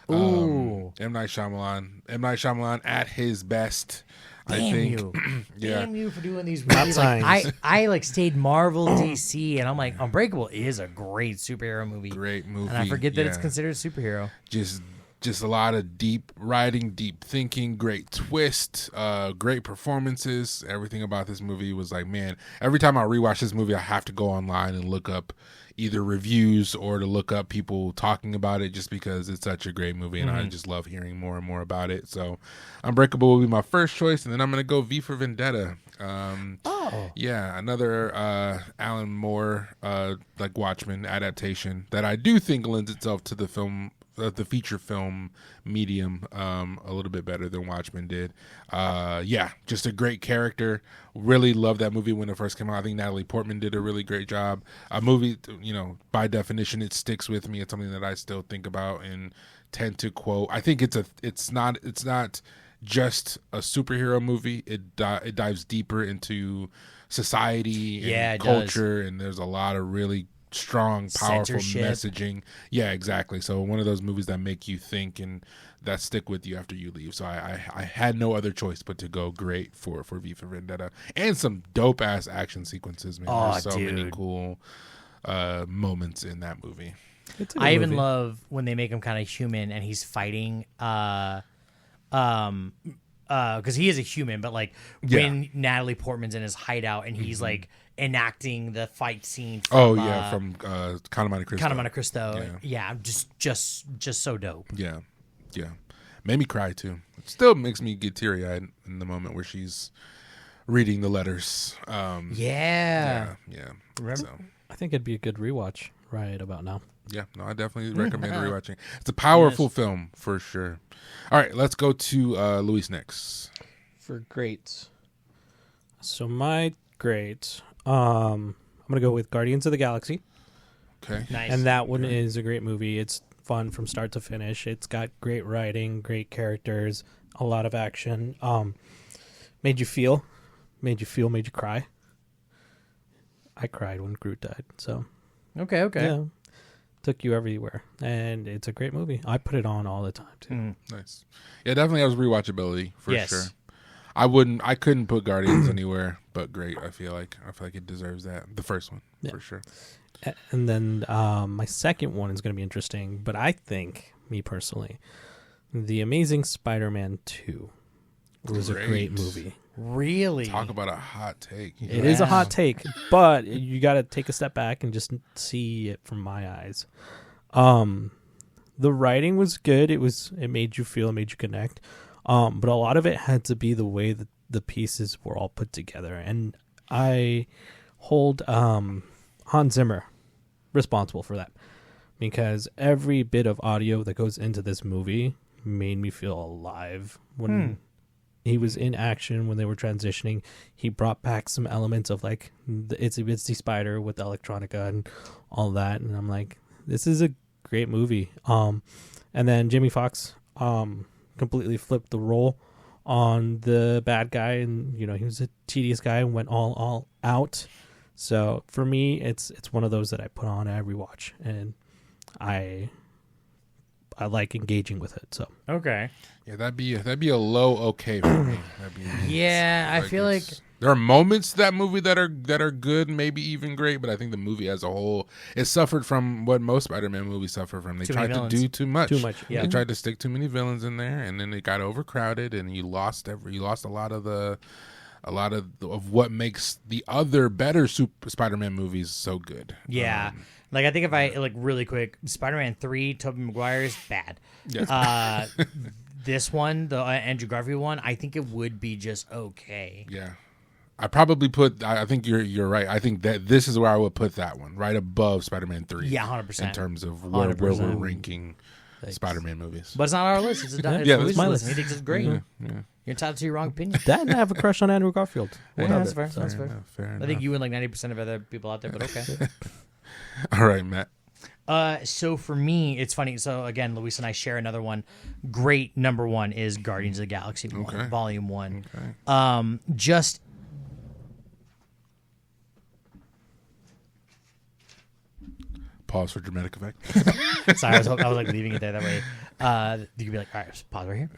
Ooh. M. Night Shyamalan at his best. Damn I think. you. Yeah. Damn you for doing these movies. Like, I stayed Marvel, DC, and I'm like, Unbreakable is a great superhero movie. Great movie. And I forget that it's considered a superhero. Just a lot of deep writing, deep thinking, great twist, great performances. Everything about this movie was like, man, every time I rewatch this movie, I have to go online and look up either reviews or to look up people talking about it just because it's such a great movie and I just love hearing more and more about it. So Unbreakable will be my first choice, and then I'm going to go V for Vendetta. Yeah, another Alan Moore like Watchmen adaptation that I do think lends itself to the film, the feature film medium a little bit better than Watchmen did. Just a great character. Really loved that movie when it first came out. I think Natalie Portman did a really great job. A movie, by definition, it sticks with me. It's something that I still think about and tend to quote. I think it's not just a superhero movie. It dives deeper into society and culture, and there's a lot of really strong, powerful messaging. Yeah, exactly. So one of those movies that make you think and that stick with you after you leave. So I had no other choice but to go great for V for Vendetta, and some dope ass action sequences, man. There's so many cool moments in that movie. I even love when they make him kind of human and he's fighting because he is a human, but like when Natalie Portman's in his hideout and he's like enacting the fight scene from Count of Monte Cristo. Count of Monte Cristo. Yeah, just so dope. Yeah. Made me cry too. It still makes me get teary-eyed in the moment where she's reading the letters. Yeah. So. I think it'd be a good rewatch right about now. Yeah, no, I definitely recommend rewatching. It's a powerful film for sure. All right, let's go to Luis next. For great. So my great, I'm going to go with Guardians of the Galaxy. Okay. Nice. And that one is a great movie. It's fun from start to finish. It's got great writing, great characters, a lot of action. Made you cry. I cried when Groot died, so. Okay. Yeah. Took you everywhere, and it's a great movie. I put it on all the time too. Nice. Yeah, definitely has rewatchability for sure. I couldn't put Guardians anywhere but great. I feel like it deserves that. The first one for sure. And then my second one is going to be interesting, but I think, me personally, The Amazing Spider-Man 2. It was a great movie. Really? Talk about a hot take. It is a hot take, but you got to take a step back and just see it from my eyes. The writing was good. It made you feel, it made you connect. But a lot of it had to be the way that the pieces were all put together. And I hold Hans Zimmer responsible for that, because every bit of audio that goes into this movie made me feel alive when he was in action, when they were transitioning. He brought back some elements of like the Itsy Bitsy Spider with the electronica and all that, and I'm like, this is a great movie. And then Jimmy Fox completely flipped the role on the bad guy, and he was a tedious guy and went all out. So for me, it's one of those that I put on every watch, and I like engaging with it. So okay, yeah, that'd be a low okay for me. Yeah, I feel like there are moments to that movie that are good, maybe even great, but I think the movie as a whole, it suffered from what most Spider-Man movies suffer from. They tried to do too much. Yeah. They tried to stick too many villains in there, and then it got overcrowded, and you lost a lot of what makes the other better Spider-Man movies so good. Yeah. Like, I think if I, like, really quick, Spider-Man 3, Tobey Maguire's bad. Yeah. This one, the Andrew Garfield one, I think it would be just okay. Yeah. I probably I think you're right. I think that this is where I would put that one, right above Spider-Man 3. Yeah, 100%. In terms of where we're ranking Spider-Man movies. But it's not our list. It's my list. He thinks it's great. Yeah. You're entitled to your wrong opinion. That, I have a crush on Andrew Garfield. That's fair. That's fair. Fair enough. I think you and like 90% of other people out there, but okay. All right, Matt. So for me, it's funny. So again, Luis and I share another one. Great number one is Guardians of the Galaxy Volume 1. Okay. Just Pause for dramatic effect. Sorry, I was like leaving it there. That way you could be like, all right, just pause right here.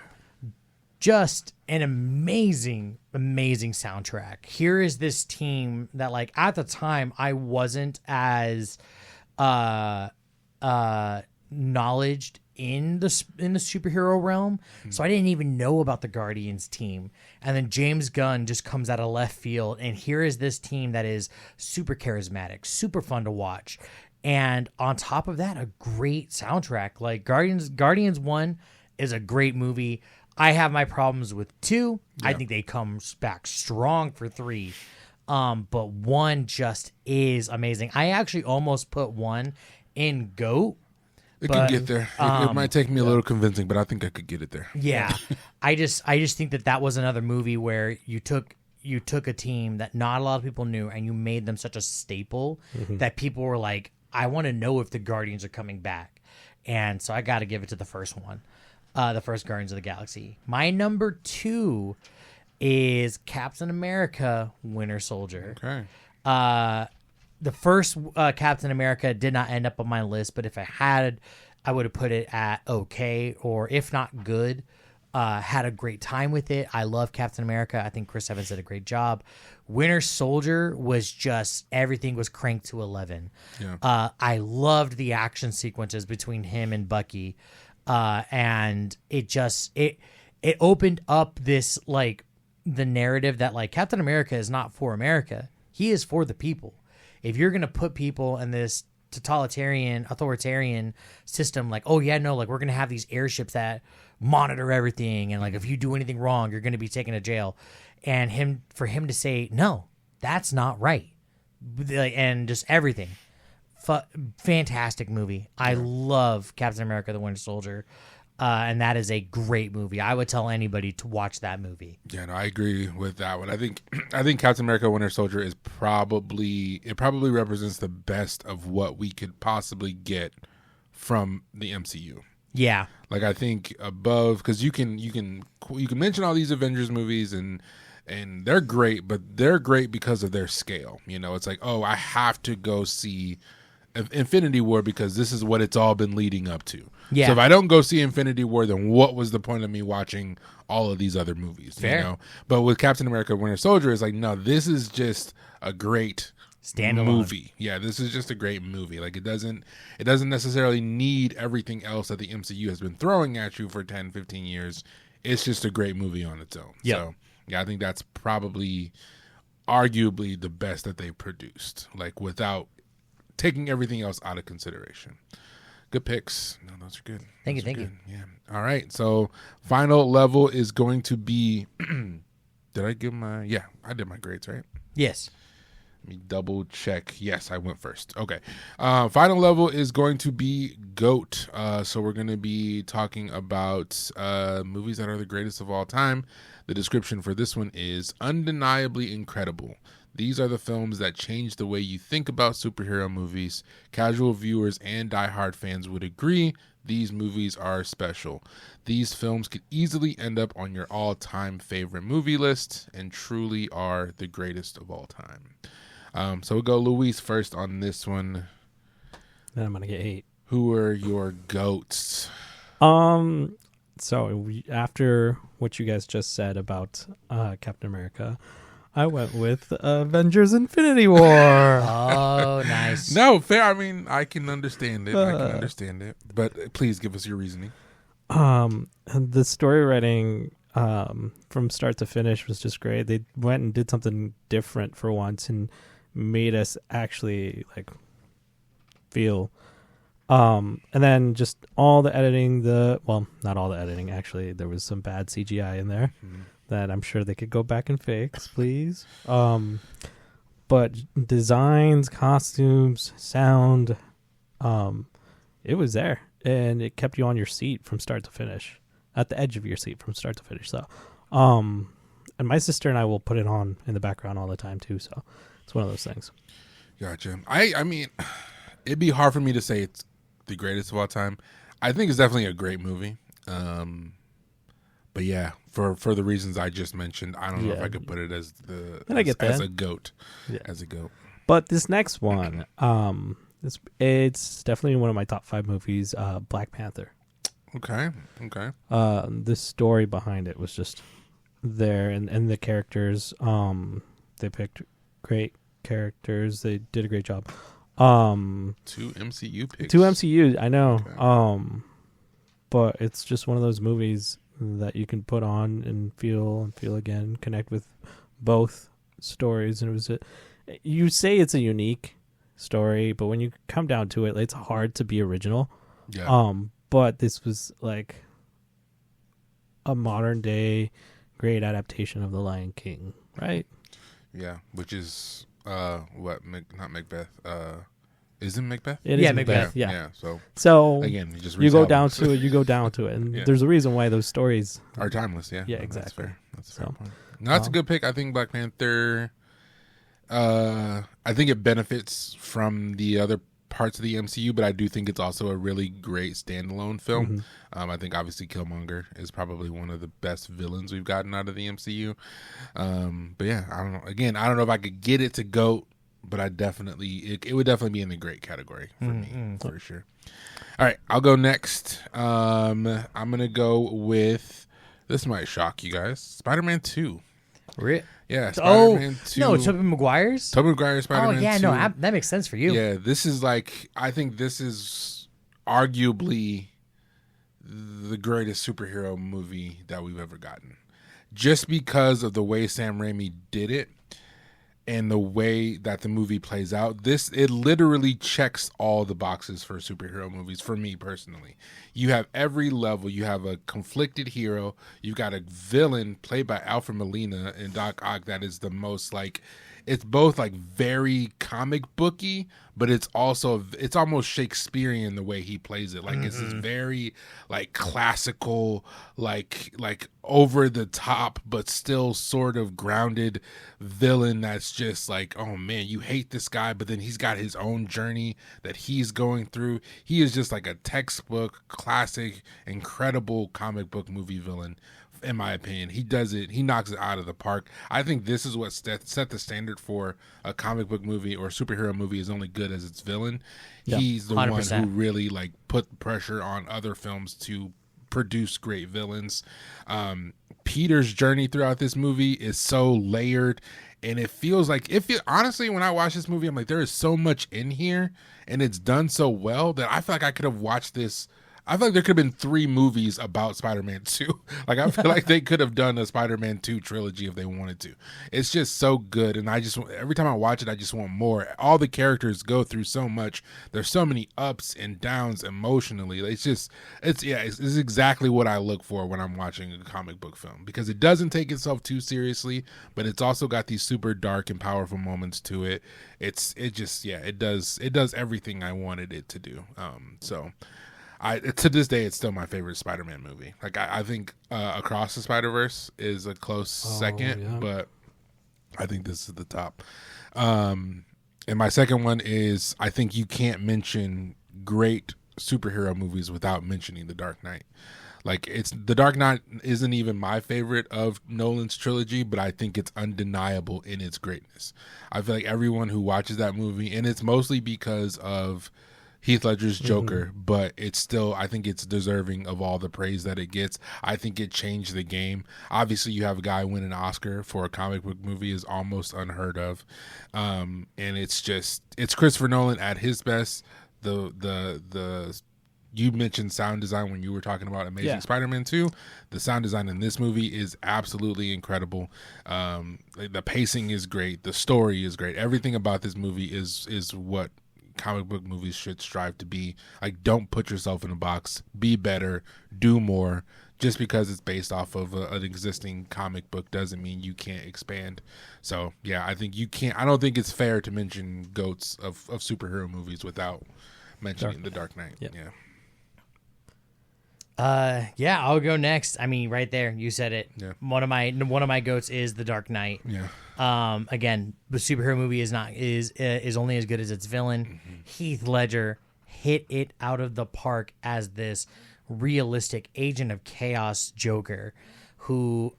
Just an amazing soundtrack. Here is this team that, like, at the time I wasn't as knowledged in the superhero realm, so I didn't even know about the Guardians team. And then James Gunn just comes out of left field, and here is this team that is super charismatic, super fun to watch, and on top of that, a great soundtrack. Like Guardians 1 is a great movie. I have my problems with 2. Yeah. I think they come back strong for 3. But 1 just is amazing. I actually almost put 1 in GOAT. It can get there. It might take me a little convincing, but I think I could get it there. Yeah. I just think that was another movie where you took a team that not a lot of people knew, and you made them such a staple that people were like, I want to know if the Guardians are coming back. And so I got to give it to the first one. The first Guardians of the Galaxy. My number 2 is Captain America: Winter Soldier. Okay. The first Captain America did not end up on my list, but if I had, I would have put it at okay, or if not good. Had a great time with it. I love Captain America. I think Chris Evans did a great job. Winter Soldier was just, everything was cranked to 11. Yeah. I loved the action sequences between him and Bucky. And it opened up this, like, the narrative that, like, Captain America is not for America. He is for the people. If you're going to put people in this authoritarian system, like, oh yeah, no, like, we're going to have these airships that monitor everything. And, like, if you do anything wrong, you're going to be taken to jail. And for him to say, no, that's not right. And just everything. Fantastic movie. I love Captain America: The Winter Soldier, and that is a great movie. I would tell anybody to watch that movie. Yeah, no, I agree with that one. I think Captain America: Winter Soldier is probably represents the best of what we could possibly get from the MCU. Yeah, like, I think above, because you can mention all these Avengers movies and they're great, but they're great because of their scale. It's like, oh, I have to go see Infinity War because this is what it's all been leading up to. Yeah. So if I don't go see Infinity War, then what was the point of me watching all of these other movies? Fair. But with Captain America: Winter Soldier, it's like, no, this is just a great standalone movie. Yeah, this is just a great movie. Like, it doesn't necessarily need everything else that the MCU has been throwing at you for 10, 15 years. it's just a great movie on its own. Yep. So yeah, I think that's probably arguably the best that they produced, like without taking everything else out of consideration. Good picks. No, those are good. Thank you. Yeah. All right. So final level is going to be. Did I give my? Yeah, I did my grades, right? Yes. Let me double check. Yes, I went first. Okay. Final level is going to be GOAT. So we're going to be talking about movies that are the greatest of all time. The description for this one is undeniably incredible. These are the films that change the way you think about superhero movies. Casual viewers and diehard fans would agree these movies are special. These films could easily end up on your all-time favorite movie list and truly are the greatest of all time. So we'll go Luis first on this one. Then I'm going to get 8. Who are your GOATs? So after what you guys just said about Captain America, I went with Avengers Infinity War. Oh, nice. No, fair. I mean, I can understand it. But please give us your reasoning. The story writing from start to finish was just great. They went and did something different for once and made us actually like feel. And then just all the editing, not all the editing, actually. There was some bad CGI in there. Mm-hmm. That I'm sure they could go back and fix, please. But designs, costumes, sound, it was there. And it kept you on your seat from start to finish. At the edge of your seat from start to finish. So, and my sister and I will put it on in the background all the time, too. So, it's one of those things. Gotcha. I mean, it'd be hard for me to say it's the greatest of all time. I think it's definitely a great movie. But yeah, for the reasons I just mentioned, I don't know if I could put it as as a GOAT. Yeah. As a GOAT. But this next one, it's definitely one of my top 5 movies, Black Panther. Okay. The story behind it was just there, and the characters, they picked great characters. They did a great job. 2 MCU picks. 2 MCU, I know. Okay. But it's just one of those movies that you can put on and feel again, connect with both stories. And it was you say it's a unique story, but when you come down to it, it's hard to be original. Yeah. But this was like a modern day great adaptation of The Lion King, right? Yeah, which is not Macbeth. Isn't Macbeth? It is Macbeth. Yeah. So again, you go down to it, and there's a reason why those stories are timeless. Yeah. Yeah, exactly. That's a fair point. No, that's a good pick. I think Black Panther. I think it benefits from the other parts of the MCU, but I do think it's also a really great standalone film. Mm-hmm. I think obviously Killmonger is probably one of the best villains we've gotten out of the MCU. But yeah, I don't know. Again, I don't know if I could get it to GOAT, but it would definitely be in the great category for me, for sure. All right, I'll go next. I'm going to go with, this might shock you guys, Spider-Man 2. Really? Yeah, Spider-Man 2. No, Tobey Maguire's? Tobey Maguire's Spider-Man 2. Oh, yeah, no, that makes sense for you. Yeah, I think this is arguably the greatest superhero movie that we've ever gotten. Just because of the way Sam Raimi did it and the way that the movie plays out, it literally checks all the boxes for superhero movies for me personally. You have every level. You have a conflicted hero. You've got a villain played by Alfred Molina and Doc Ock that is the most it's both like very comic booky, but it's almost Shakespearean the way he plays it. Like it's this very like classical, like over the top, but still sort of grounded villain that's just like, oh man, you hate this guy, but then he's got his own journey that he's going through. He is just like a textbook, classic, incredible comic book movie villain. In my opinion, he knocks it out of the park. I think this is what set the standard for a comic book movie or superhero movie is only good as its villain. Yeah, he's the 100%. One who really like put pressure on other films to produce great villains. Peter's journey throughout this movie is so layered, and it feels like honestly, when I watch this movie, I'm like, there is so much in here, and it's done so well that I feel like I could have watched this I feel like there could have been 3 movies about Spider-Man 2. Like, I feel like they could have done a Spider-Man 2 trilogy if they wanted to. It's just so good, and every time I watch it, I just want more. All the characters go through so much. There's so many ups and downs emotionally. It's exactly what I look for when I'm watching a comic book film, because it doesn't take itself too seriously, but it's also got these super dark and powerful moments to it. It does everything I wanted it to do. To this day, it's still my favorite Spider-Man movie. Like, I think Across the Spider-Verse is a close second, but I think this is the top. And my second one is, I think you can't mention great superhero movies without mentioning The Dark Knight. Like, The Dark Knight isn't even my favorite of Nolan's trilogy, but I think it's undeniable in its greatness. I feel like everyone who watches that movie, and it's mostly because of Heath Ledger's Joker, but it's still, I think it's deserving of all the praise that it gets. I think it changed the game. Obviously, you have a guy win an Oscar for a comic book movie is almost unheard of. And it's Christopher Nolan at his best. You mentioned sound design when you were talking about Amazing Spider-Man 2. The sound design in this movie is absolutely incredible. The pacing is great. The story is great. Everything about this movie is what comic book movies should strive to be. Like, don't put yourself in a box. Be better. Do more. Just because it's based off of an existing comic book doesn't mean you can't expand. So, yeah, I think you can't. I don't think it's fair to mention GOATs of superhero movies without mentioning The Dark Knight. Yep. Yeah, I'll go next. I mean, right there, you said it. Yeah. One of my goats is The Dark Knight. Yeah. Again, the superhero movie is only as good as its villain. Mm-hmm. Heath Ledger hit it out of the park as this realistic agent of chaos Joker who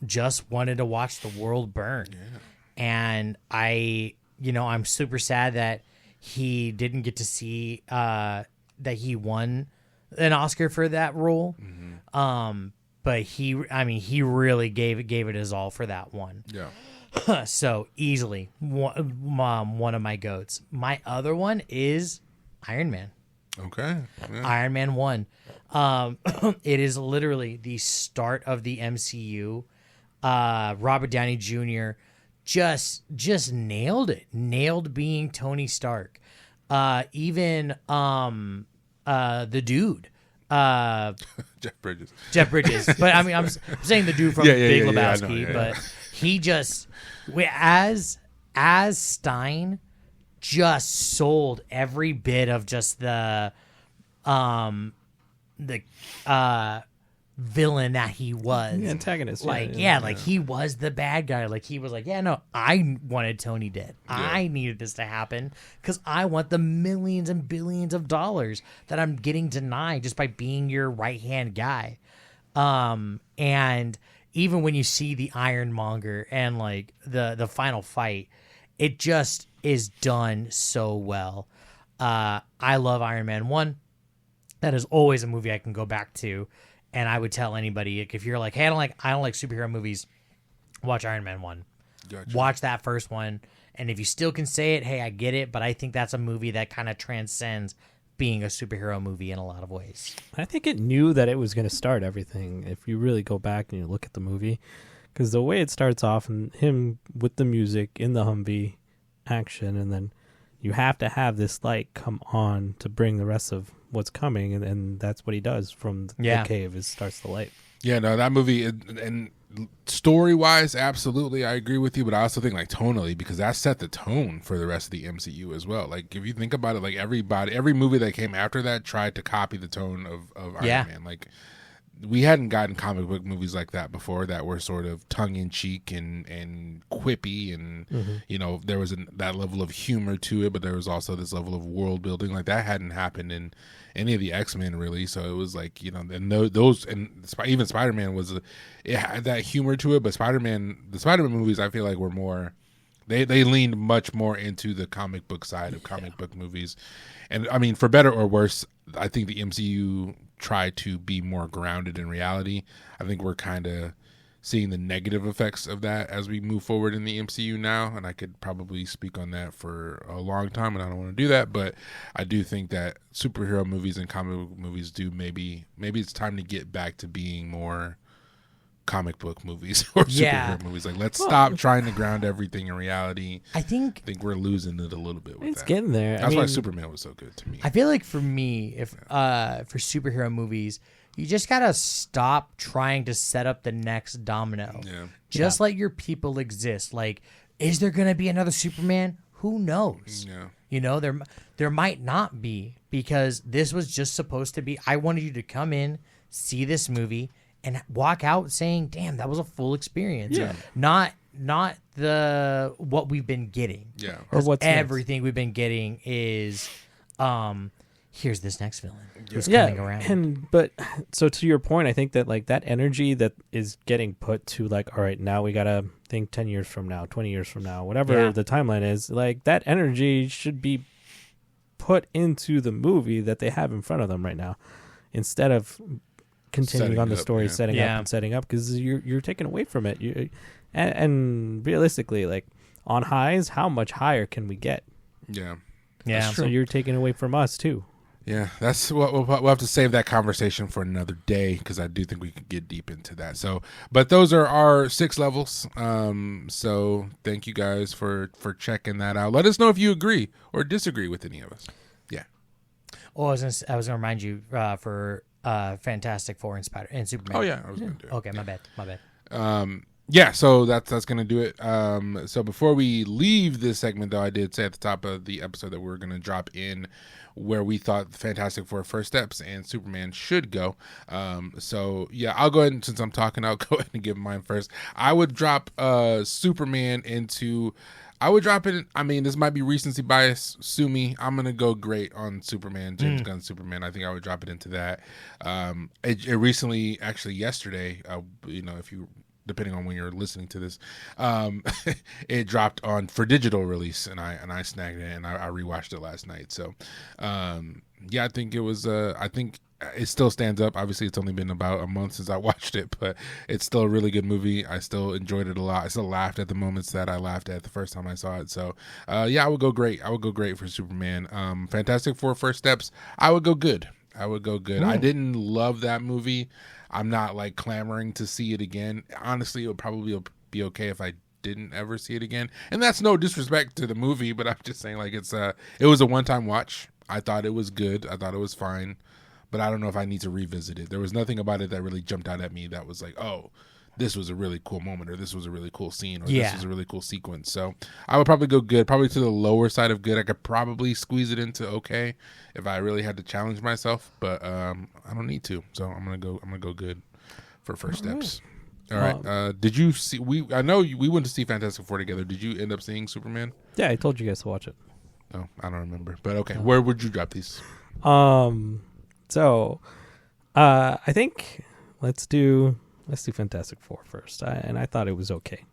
just wanted to watch the world burn. Yeah. And I'm super sad that he didn't get to see that he won an Oscar for that role. Mm-hmm. But he really gave it his all for that one. Yeah. So easily one of my goats. My other one is Iron Man. Okay. Yeah. Iron Man 1. It is literally the start of the MCU. Robert Downey Jr. just nailed it. Nailed being Tony Stark. Even the dude. Jeff Bridges. But I mean, I'm saying the dude from Big Lebowski, but he just, as Stein, just sold every bit of just the villain that he was. The antagonist. Like he was the bad guy. Like he was like, yeah, no, I wanted Tony dead. Yeah. I needed this to happen because I want the millions and billions of dollars that I'm getting denied just by being your right-hand guy. And even when you see the Ironmonger and like the final fight, it just is done so well. I love Iron Man 1. That is always a movie I can go back to. And I would tell anybody, if you're like, hey, I don't like superhero movies, watch Iron Man 1. Gotcha. Watch that first one. And if you still can say it, hey, I get it. But I think that's a movie that kind of transcends being a superhero movie in a lot of ways. I think it knew that it was going to start everything. If you really go back and you look at the movie, because the way it starts off and him with the music in the Humvee action, and then you have to have this light come on to bring the rest of what's coming, and that's what he does from the cave is starts the light. Yeah, no, that movie, and story-wise, absolutely, I agree with you, but I also think like tonally, because that set the tone for the rest of the MCU as well. Like, if you think about it, like every movie that came after that tried to copy the tone of Iron Man. Like, we hadn't gotten comic book movies like that before that were sort of tongue-in-cheek and quippy, and there was that level of humor to it, but there was also this level of world building. Like, that hadn't happened in any of the X-Men really, so it was like, and those, and even Spider-Man it had that humor to it, but the Spider-Man movies, I feel like, were more, they leaned much more into the comic book side of comic book movies. And I mean, for better or worse, I think the MCU try to be more grounded in reality. I think we're kind of seeing the negative effects of that as we move forward in the MCU now, and I could probably speak on that for a long time, and I don't want to do that, but I do think that superhero movies and comic book movies do maybe it's time to get back to being more comic book movies or superhero movies. Like, let's stop trying to ground everything in reality. I think we're losing it a little bit with it's that. getting there. That's why Superman was so good to me. I feel like for me, if for superhero movies, you just gotta stop trying to set up the next domino. Yeah. Just let your people exist. Like, is there gonna be another Superman? Who knows? Yeah. You know, there might not be, because this was just supposed to be. I wanted you to come in, see this movie, and walk out saying, "Damn, that was a full experience." Yeah. Not the what we've been getting. Yeah. Or what's everything we've been getting is, here's this next villain who's yeah, coming around. and but so to your point, I think that like that energy that is getting put to like, all right, now we gotta think 10 years from now, 20 years from now, whatever the timeline is, like that energy should be put into the movie that they have in front of them right now, instead of continuing Setting on the up, story, yeah. setting up and setting up, because you're taken away from it. And realistically, like on highs, how much higher can we get? Yeah. Yeah. So you're taking away from us too. Yeah, that's what we'll have to save that conversation for another day, because I do think we could get deep into that. So, but those are our 6 levels. So thank you guys for checking that out. Let us know if you agree or disagree with any of us. Yeah. Oh, I was gonna remind you for Fantastic Four and Superman. Oh yeah, I was gonna do it. Okay, my bad. Yeah, so that's gonna do it. So before we leave this segment, though, I did say at the top of the episode that we were gonna drop in where we thought the Fantastic Four first steps and Superman should go. So yeah, I'll go ahead and, since I'm talking, I'll go ahead and give mine first. I would drop Superman into. I would drop it. I mean, this might be recency bias. Sue me. I'm gonna go great on Superman, James Gunn's Superman. I think I would drop it into that. It recently, actually yesterday, if you, depending on when you're listening to this, it dropped on for digital release, and I snagged it and I rewatched it last night. So, yeah, I think it was. I think it still stands up. Obviously, it's only been about a month since I watched it, but it's still a really good movie. I still enjoyed it a lot. I still laughed at the moments that I laughed at the first time I saw it. So, yeah, I would go great. I would go great for Superman. Fantastic Four first steps. I would go good. I didn't love that movie. I'm not like clamoring to see it again. Honestly, it would probably be okay if I didn't ever see it again. And that's no disrespect to the movie, but I'm just saying, like, it was a one-time watch. I thought it was good. I thought it was fine, but I don't know if I need to revisit it. There was nothing about it that really jumped out at me that was like, oh, this was a really cool moment, or this was a really cool scene, or this was a really cool sequence. So I would probably go good, probably to the lower side of good. I could probably squeeze it into okay if I really had to challenge myself, but I don't need to. So I'm gonna go good for first steps. All right. Did you see? I know we went to see Fantastic Four together. Did you end up seeing Superman? Yeah, I told you guys to watch it. Oh, I don't remember. But okay, where would you drop these? So, I think let's do Fantastic Four first. And I thought it was okay.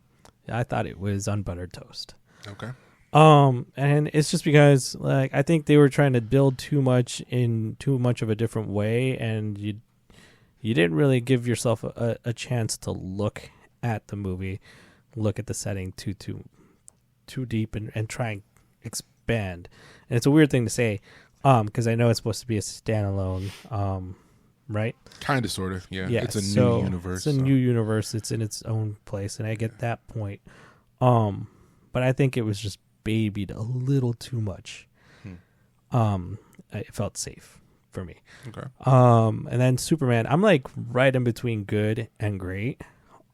I thought it was unbuttered toast. Okay. And it's just because, like, I think they were trying to build too much in too much of a different way, and you didn't really give yourself a chance to look at the movie, look at the setting too deep, and try and expand. And it's a weird thing to say, because I know it's supposed to be a standalone, right? Kind of, sort of, yeah. It's a new universe. It's a new universe. It's in its own place, and I get that point. But I think it was just babied a little too much. It felt safe for me. Okay. And then Superman, I'm like right in between good and great.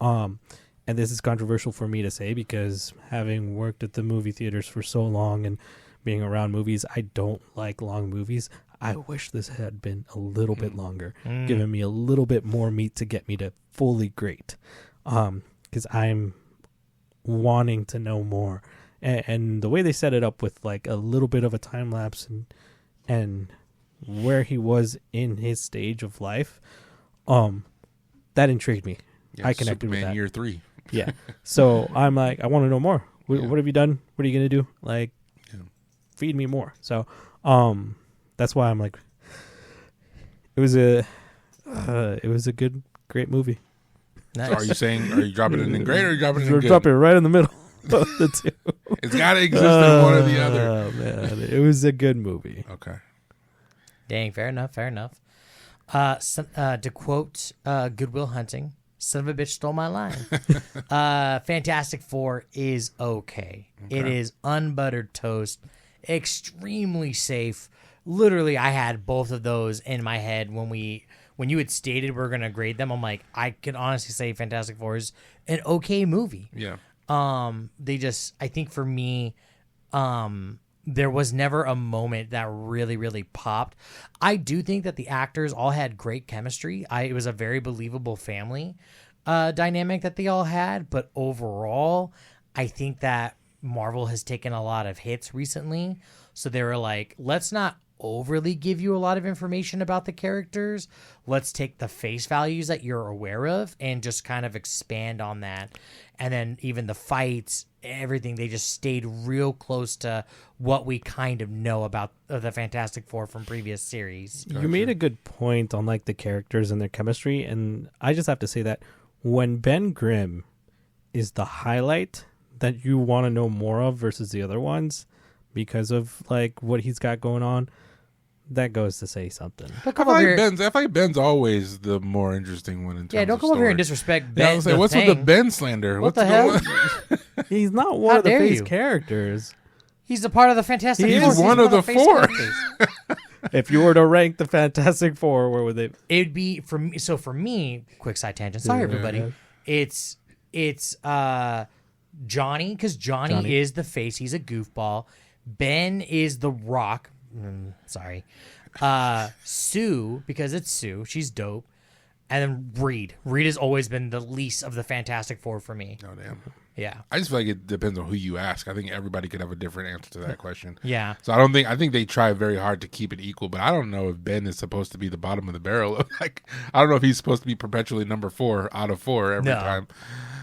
And this is controversial for me to say, because having worked at the movie theaters for so long and being around movies, I don't like long movies. I wish this had been a little bit longer, giving me a little bit more meat to get me to fully great. Because I'm wanting to know more. And the way they set it up with like a little bit of a time lapse and where he was in his stage of life, that intrigued me. Yeah, I connected Superman with that. year 3. Yeah. So I'm like, I want to know more. What have you done? What are you going to do? Like, feed me more. So that's why I'm like, it was a good, great movie. So are you saying, are you dropping it in great or are you dropping it in We're good? dropping it right in the middle of the two. It's got to exist in one or the other. Oh, man. It was a good movie. Okay. Dang, fair enough. To quote Goodwill Hunting, son of a bitch stole my line. Fantastic Four is okay. It is unbuttered toast, extremely safe. Literally, I had both of those in my head when you had stated we're going to grade them. I'm like, I can honestly say Fantastic Four is an okay movie. Yeah. I think for me, there was never a moment that really, really popped. I do think that the actors all had great chemistry. It was a very believable family dynamic that they all had. But overall, I think that Marvel has taken a lot of hits recently. So they were like, let's not overly give you a lot of information about the characters. Let's take the face values that you're aware of and just kind of expand on that. And then even the fights, everything, they just stayed real close to what we kind of know about the Fantastic Four from previous series. Gotcha. You made a good point on like the characters and their chemistry, and I just have to say that when Ben Grimm is the highlight that you want to know more of versus the other ones because of like what he's got going on, that goes to say something. I feel like Ben's always the more interesting one in terms of don't come over here and disrespect Ben. I was like, what's with the Ben slander? What the hell? He's not one of the face characters. He's a part of the Fantastic Four. He's one of the four. If you were to rank the Fantastic Four, where would they? It'd be for me. So for me, quick side tangent. Sorry, everybody. It's Johnny, because Johnny is the face. He's a goofball. Ben is the Rock. Sorry. Sue, because it's Sue. She's dope. And then Reed. Reed has always been the least of the Fantastic Four for me. Oh, damn. Yeah. I just feel like it depends on who you ask. I think everybody could have a different answer to that question. Yeah. So I think they try very hard to keep it equal, but I don't know if Ben is supposed to be the bottom of the barrel. Like, I don't know if he's supposed to be perpetually number 4 out of 4 every time.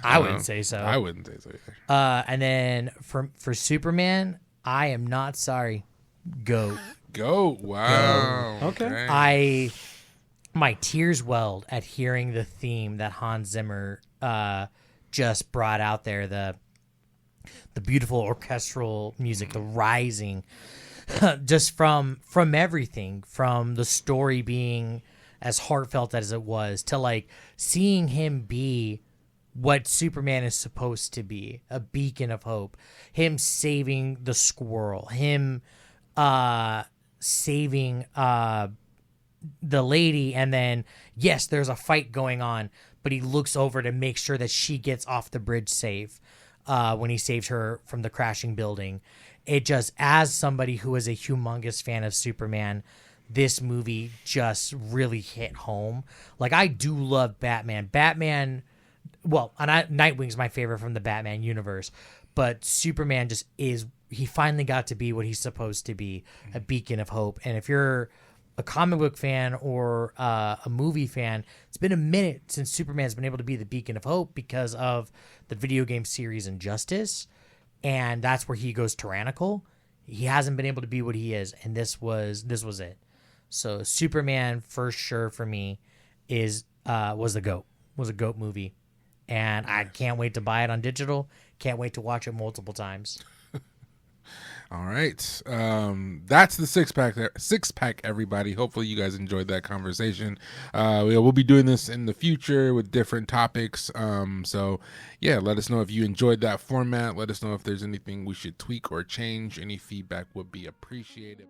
I wouldn't say so. I wouldn't say so either. And then for Superman, I am not sorry. Go. Wow. Go. Okay. My tears welled at hearing the theme that Hans Zimmer just brought out there, the beautiful orchestral music, the rising, just from everything, from the story being as heartfelt as it was to like seeing him be what Superman is supposed to be, a beacon of hope, him saving the squirrel, him saving the lady, and then yes, there's a fight going on, but he looks over to make sure that she gets off the bridge safe when he saves her from the crashing building. It just, as somebody who is a humongous fan of Superman, this movie just really hit home. Like, I do love Batman. Well, Nightwing's my favorite from the Batman universe, but Superman just is, he finally got to be what he's supposed to be, a beacon of hope. And if you're a comic book fan or a movie fan, it's been a minute since Superman's been able to be the beacon of hope because of the video game series Injustice, and that's where he goes tyrannical. He hasn't been able to be what he is, and this was it. So Superman for sure for me was a GOAT movie, and I can't wait to buy it on digital. Can't wait to watch it multiple times. All right. That's the six pack, everybody. Hopefully you guys enjoyed that conversation. We'll be doing this in the future with different topics. So yeah, let us know if you enjoyed that format. Let us know if there's anything we should tweak or change. Any feedback would be appreciated.